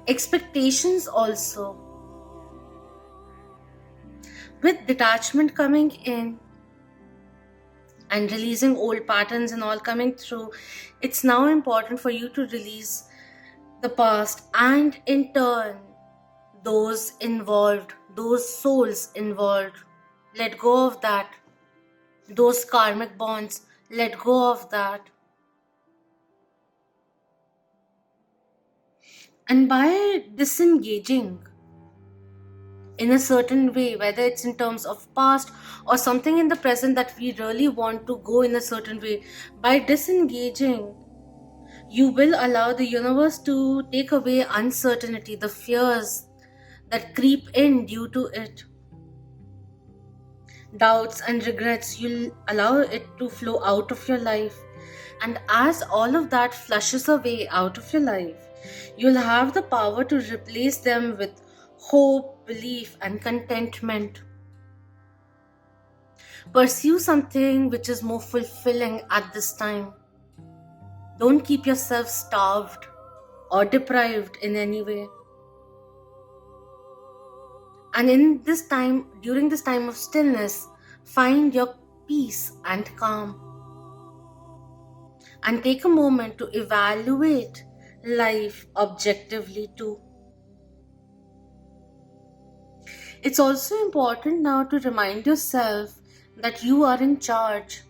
expectations also. With detachment coming in and releasing old patterns and all coming through, it's now important for you to release the past, and in turn those involved, those souls involved. Let go of that. Those karmic bonds, let go of that. And by disengaging in a certain way, whether it's in terms of past or something in the present that we really want to go in a certain way, by disengaging, you will allow the universe to take away uncertainty, the fears that creep in due to it, doubts and regrets. You'll allow it to flow out of your life. And as all of that flushes away out of your life, you'll have the power to replace them with hope, belief, and contentment. Pursue something which is more fulfilling at this time. Don't keep yourself starved or deprived in any way. And in this time, during this time of stillness, find your peace and calm. And take a moment to evaluate life objectively too. It's also important now to remind yourself that you are in charge.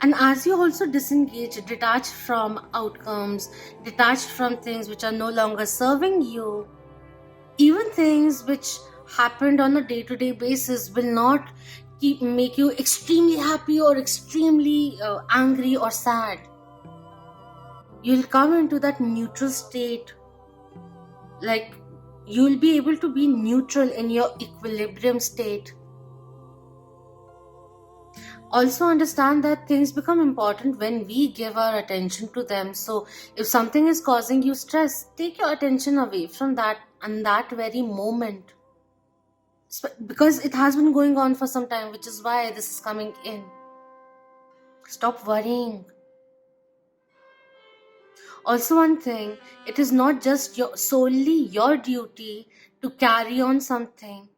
And as you also disengage, detach from outcomes, detach from things which are no longer serving you, even things which happened on a day-to-day basis will not make you extremely happy or extremely angry or sad. You'll come into that neutral state, like you'll be able to be neutral in your equilibrium state. Also understand that things become important when we give our attention to them. So if something is causing you stress, take your attention away from that and that very moment, because it has been going on for some time, which is why this is coming in. Stop worrying. Also, one thing, it is not just solely your duty to carry on something,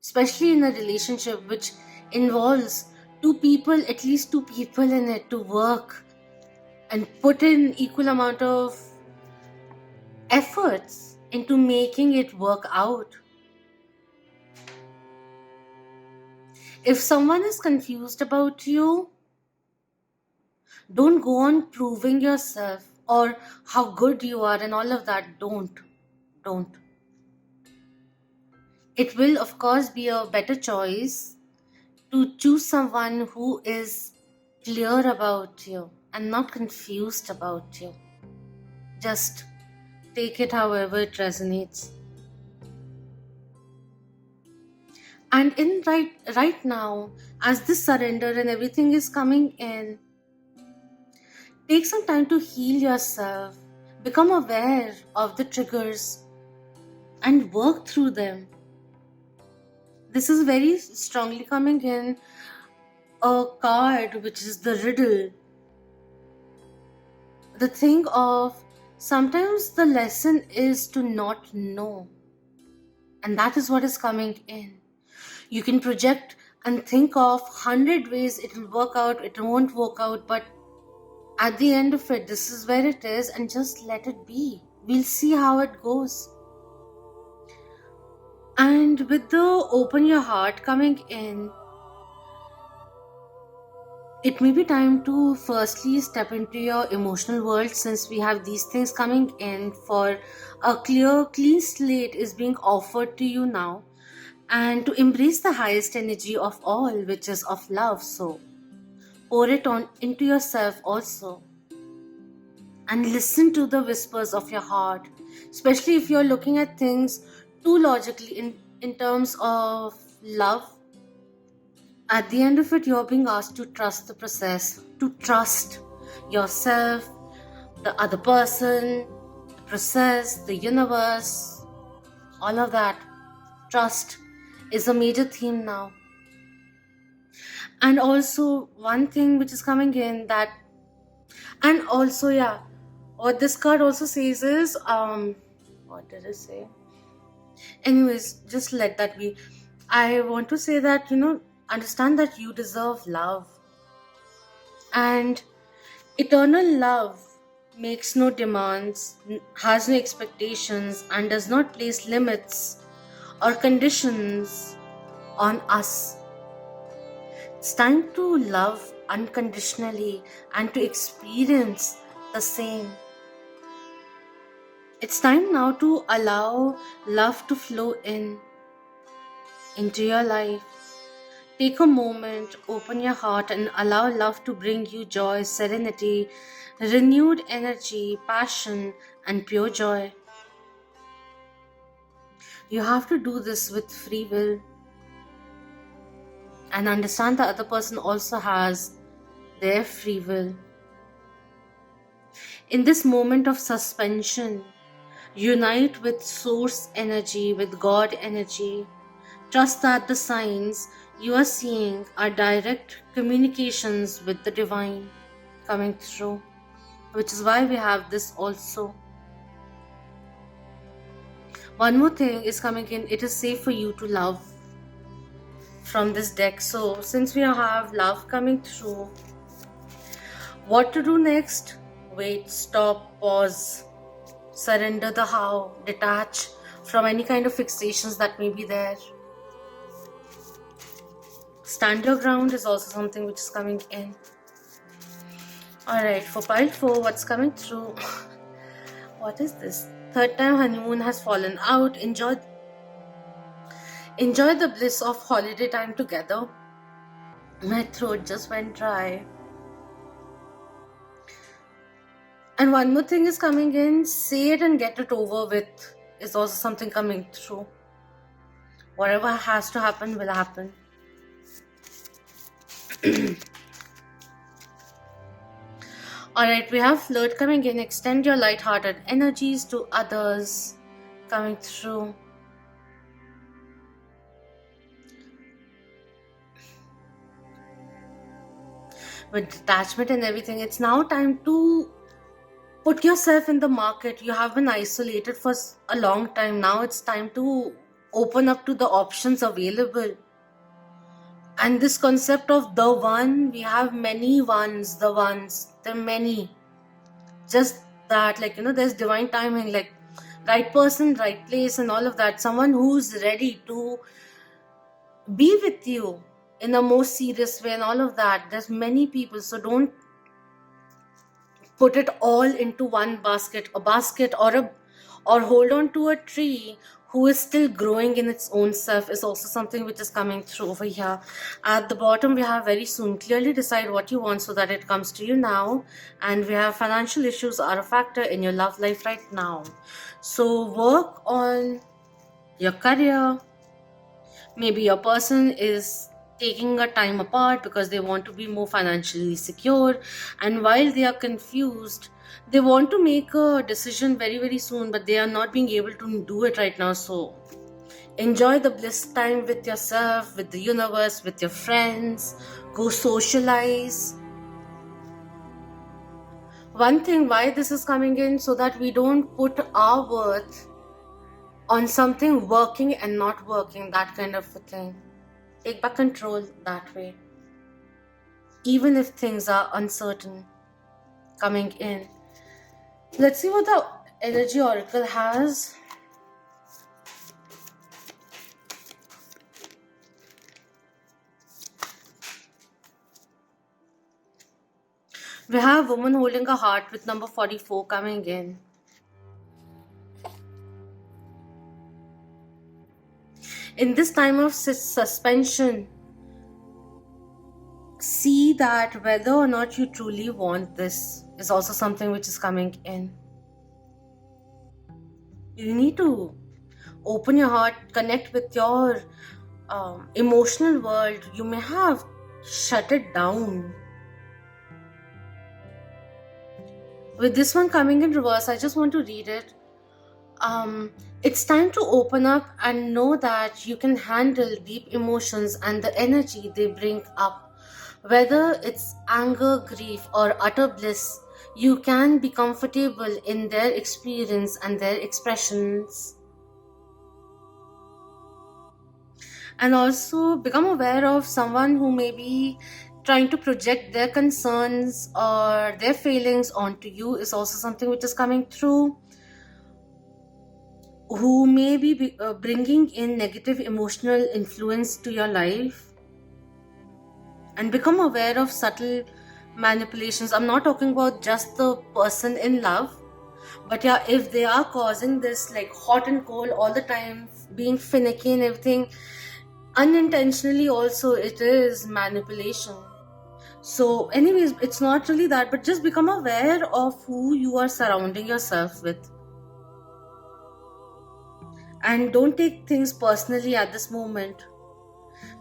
especially in a relationship which involves two people, at least two people in it, to work and put in equal amount of efforts into making it work out. If someone is confused about you, don't go on proving yourself or how good you are and all of that. Don't. It will, of course, be a better choice to choose someone who is clear about you and not confused about you. Just take it however it resonates. And in right now, as this surrender and everything is coming in, take some time to heal yourself, become aware of the triggers and work through them. This is very strongly coming in a card which is the riddle. The thing of sometimes the lesson is to not know. And that is what is coming in. You can project and think of 100 ways it will work out, it won't work out, but at the end of it, this is where it is, and just let it be. We'll see how it goes. And with the open your heart coming in, it may be time to firstly step into your emotional world, since we have these things coming in. For a clear, clean slate is being offered to you now, and to embrace the highest energy of all, which is of love. So pour it on into yourself also, and listen to the whispers of your heart, especially if you're looking at things too logically in terms of love. At the end of it, you're being asked to trust the process, to trust yourself, the other person, the process, the universe, all of that. Trust is a major theme now. And also one thing which is coming in that, and also what this card also says is, what did it say? Anyways, just let that be. I want to say that, understand that you deserve love. And eternal love makes no demands, has no expectations, and does not place limits or conditions on us. It's time to love unconditionally and to experience the same. It's time now to allow love to flow into your life. Take a moment, open your heart, and allow love to bring you joy, serenity, renewed energy, passion, and pure joy. You have to do this with free will and understand the other person also has their free will. In this moment of suspension, unite with source energy, with God energy. Trust that the signs you are seeing are direct communications with the divine coming through, which is why we have this also. One more thing is coming in. It is safe for you to love from this deck. So since we have love coming through, what to do next? Wait, stop, pause, surrender the how, detach from any kind of fixations that may be there. Stand your ground is also something which is coming in. Alright, for pile 4, what's coming through? What is this? Third time honeymoon has fallen out. Enjoy the bliss of holiday time together. My throat just went dry. And one more thing is coming in. Say it and get it over with is also something coming through. Whatever has to happen will happen. Alright, we have flirt coming in. Extend your light-hearted energies to others coming through. With detachment and everything, it's now time to put yourself in the market. You have been isolated for a long time. Now it's time to open up to the options available. And this concept of the one, we have many ones, the ones, there are many. Just that, there's divine timing, like right person, right place, and all of that. Someone who's ready to be with you in a more serious way and all of that. There's many people, so don't put it all into one basket, or hold on to a tree who is still growing in its own self is also something which is coming through over here. At the bottom, we have very soon. Clearly decide what you want so that it comes to you now. And we have financial issues are a factor in your love life right now. So work on your career. Maybe your person is taking a time apart because they want to be more financially secure, and while they are confused, they want to make a decision very, very soon, but they are not being able to do it right now. So enjoy the bliss time with yourself, with the universe, with your friends. Go socialize. One thing why this is coming in, so that we don't put our worth on something working and not working, that kind of a thing. Take back control that way. Even if things are uncertain coming in. Let's see what the energy oracle has. We have woman holding a heart with number 44 coming in. In this time of suspension, see that whether or not you truly want this is also something which is coming in. You need to open your heart, connect with your emotional world. You may have shut it down. With this one coming in reverse, I just want to read it. It's time to open up and know that you can handle deep emotions and the energy they bring up. Whether it's anger, grief, or utter bliss, you can be comfortable in their experience and their expressions. And also become aware of someone who may be trying to project their concerns or their feelings onto you is also something which is coming through. Who may be bringing in negative emotional influence to your life. and become aware of subtle manipulations. I'm not talking about just the person in love, but yeah, if they are causing this like hot and cold all the time, being finicky and everything, unintentionally also it is manipulation. So anyways, it's not really that, but just become aware of who you are surrounding yourself with, and don't take things personally at this moment,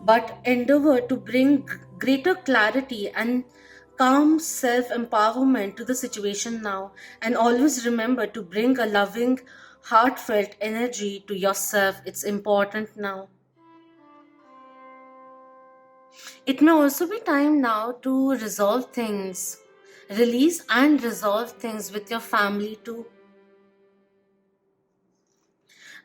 but endeavor to bring greater clarity and calm self empowerment to the situation now. And always remember to bring a loving, heartfelt energy to yourself. It's important now. It may also be time now to resolve things, release and resolve things with your family too.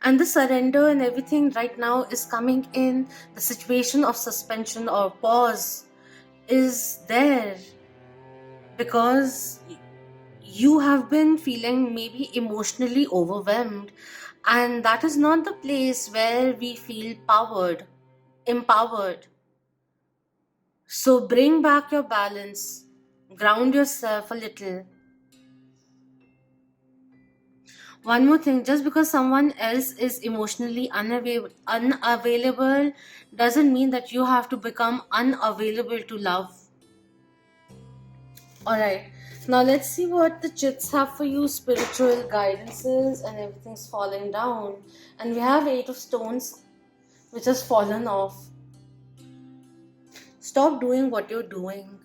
And the surrender and everything right now is coming in. The situation of suspension or pause is there because you have been feeling maybe emotionally overwhelmed, and that is not the place where we feel empowered. So bring back your balance, ground yourself a little. One more thing, just because someone else is emotionally unavailable doesn't mean that you have to become unavailable to love. Alright, now let's see what the chits have for you. Spiritual guidances and everything's falling down. And we have 8 of stones which has fallen off. Stop doing what you're doing.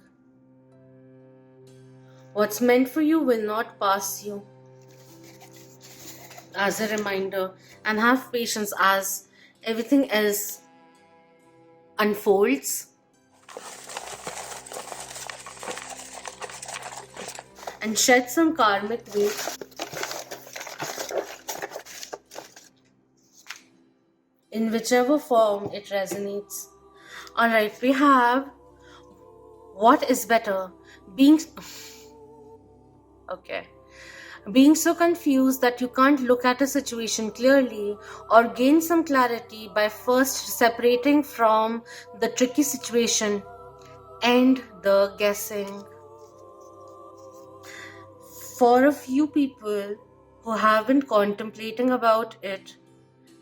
What's meant for you will not pass you. As a reminder, and have patience as everything else unfolds. And shed some karmic weight in whichever form it resonates. Alright, we have what is better, being okay. Being so confused that you can't look at a situation clearly, or gain some clarity by first separating from the tricky situation. End the guessing. For a few people who have been contemplating about it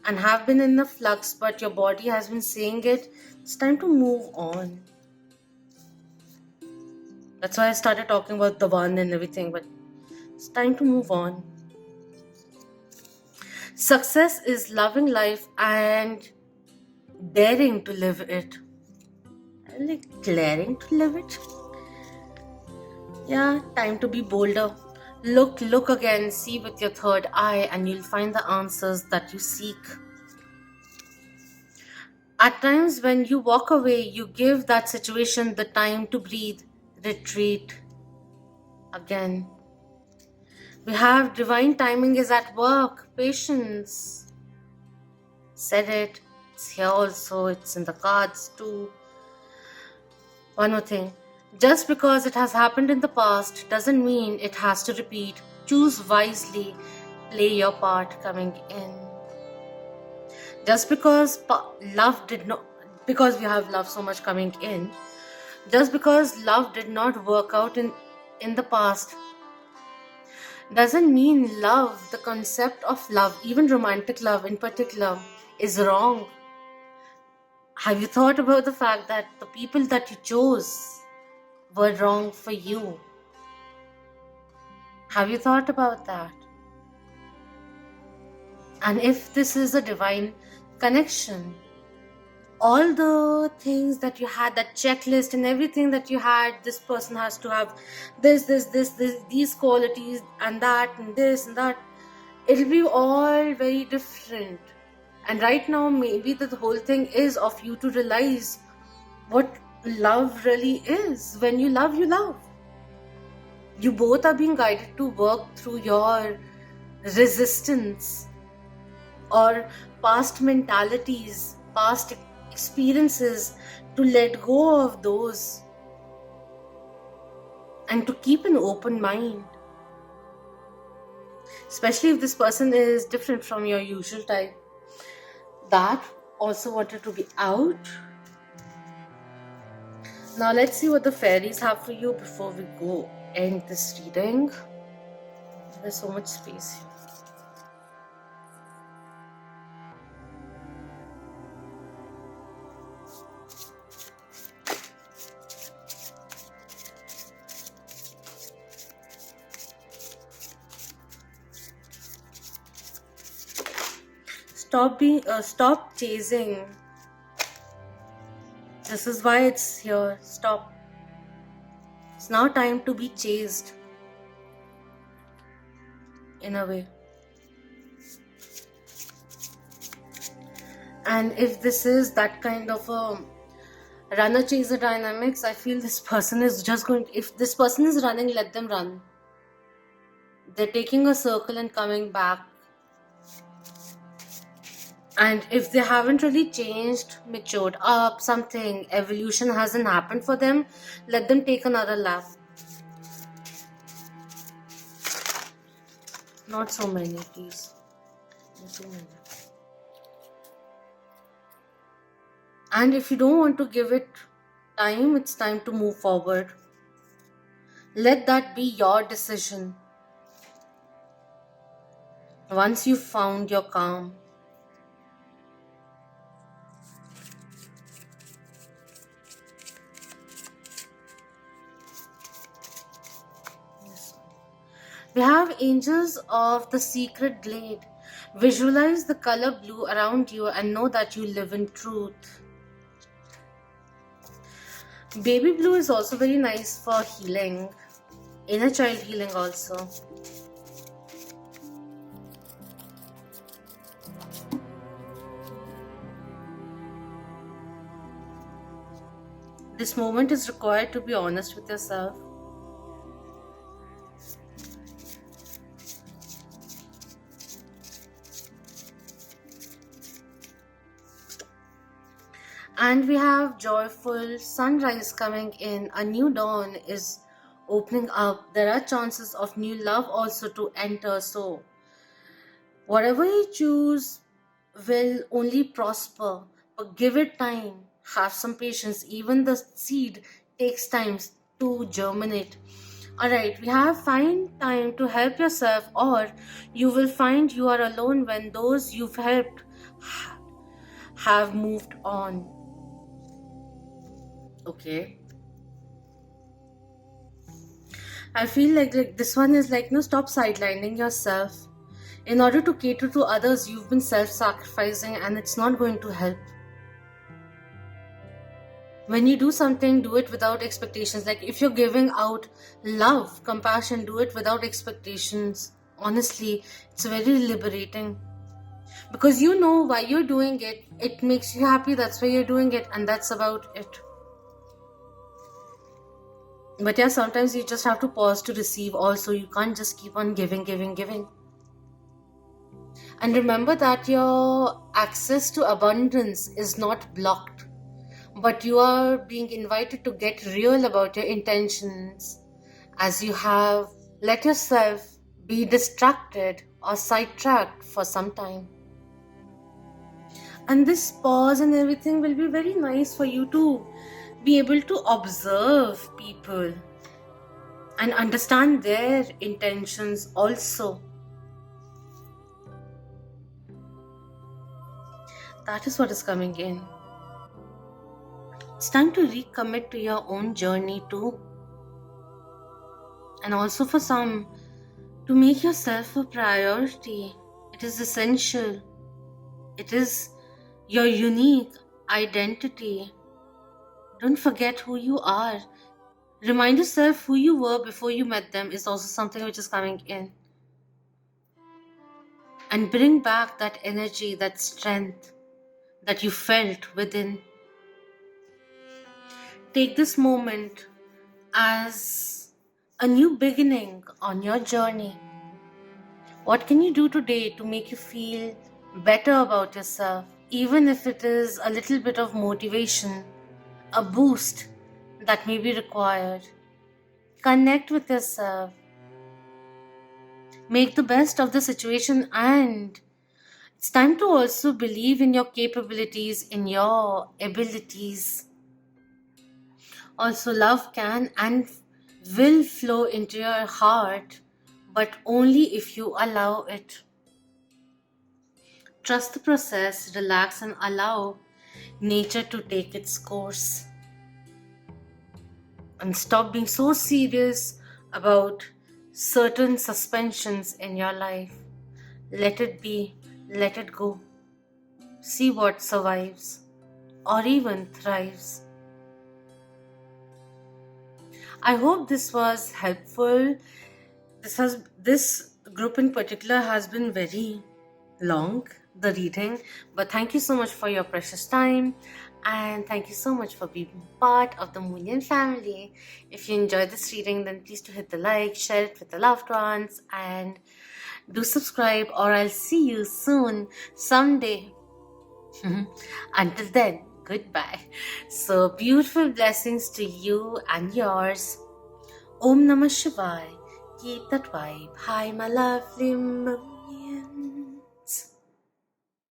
and have been in the flux, but your body has been saying it, it's time to move on. That's why I started talking about the one and everything, but it's time to move on. Success is loving life and daring to live it. I like daring to live it. Yeah, time to be bolder. Look again, see with your third eye, and you'll find the answers that you seek. At times when you walk away, you give that situation the time to breathe, retreat. Again, we have divine timing is at work, patience. Said it, it's here also, it's in the cards too. One more thing, just because it has happened in the past doesn't mean it has to repeat. Choose wisely, play your part coming in. Just because because we have love so much coming in, just because love did not work out in the past doesn't mean love, the concept of love, even romantic love in particular, is wrong. Have you thought about the fact that the people that you chose were wrong for you? Have you thought about that? And if this is a divine connection, all the things that you had, that checklist and everything that you had, this person has to have this, these qualities, and that, and this, and that, it'll be all very different. And right now, maybe the whole thing is of you to realize what love really is. When you love, you love. You both are being guided to work through your resistance or past mentalities, past experiences, to let go of those and to keep an open mind. Especially if this person is different from your usual type, that also wanted to be out. Now let's see what the fairies have for you before we go end this reading. There's so much space here. Stop chasing. This is why it's here. Stop. It's now time to be chased. In a way. And if this is that kind of a runner chaser dynamics, I feel this person is just going to, if this person is running, let them run. They're taking a circle and coming back. And if they haven't really changed, matured up, something, evolution hasn't happened for them, let them take another lap. Not so many, please. Not so many. And if you don't want to give it time, it's time to move forward. Let that be your decision. Once you've found your calm. We have angels of the secret glade. Visualize the color blue around you and know that you live in truth. Baby blue is also very nice for healing. Inner child healing also. This moment is required to be honest with yourself. And we have joyful sunrise coming in. A new dawn is opening up. There are chances of new love also to enter. So whatever you choose will only prosper. But give it time. Have some patience. Even the seed takes time to germinate. Alright, we have find time to help yourself, or you will find you are alone when those you've helped have moved on. Okay. I feel like this one is like, no, stop sidelining yourself. In order to cater to others, you've been self-sacrificing and it's not going to help. When you do something, do it without expectations. Like if you're giving out love, compassion, do it without expectations. Honestly, it's very liberating. Because you know why you're doing it. It makes you happy, that's why you're doing it, and that's about it. But yeah, sometimes you just have to pause to receive also. You can't just keep on giving. And remember that your access to abundance is not blocked. But you are being invited to get real about your intentions, as you have let yourself be distracted or sidetracked for some time. And this pause and everything will be very nice for you to be able to observe people and understand their intentions also. That is what is coming in. It's time to recommit to your own journey too. And also for some, to make yourself a priority. It is essential. It is your unique identity. Don't forget who you are. Remind yourself who you were before you met them is also something which is coming in. And bring back that energy, that strength that you felt within. Take this moment as a new beginning on your journey. What can you do today to make you feel better about yourself? Even if it is a little bit of motivation, a boost that may be required. Connect with yourself. Make the best of the situation, and it's time to also believe in your capabilities, in your abilities. Also, love can and will flow into your heart, but only if you allow it. Trust the process, relax, and allow nature to take its course. And stop being so serious about certain suspensions in your life. Let it be, let it go. See what survives or even thrives. I hope this was helpful. This group in particular has been very long, the reading, but thank you so much for your precious time, and thank you so much for being part of the Moonian family. If you enjoyed this reading, then please do hit the like, share it with the loved ones, and do subscribe, or I'll see you soon someday. Until then, goodbye. So beautiful blessings to you and yours. Om Namah Shivaya. Keep that vibe. Hi, my lovely moon.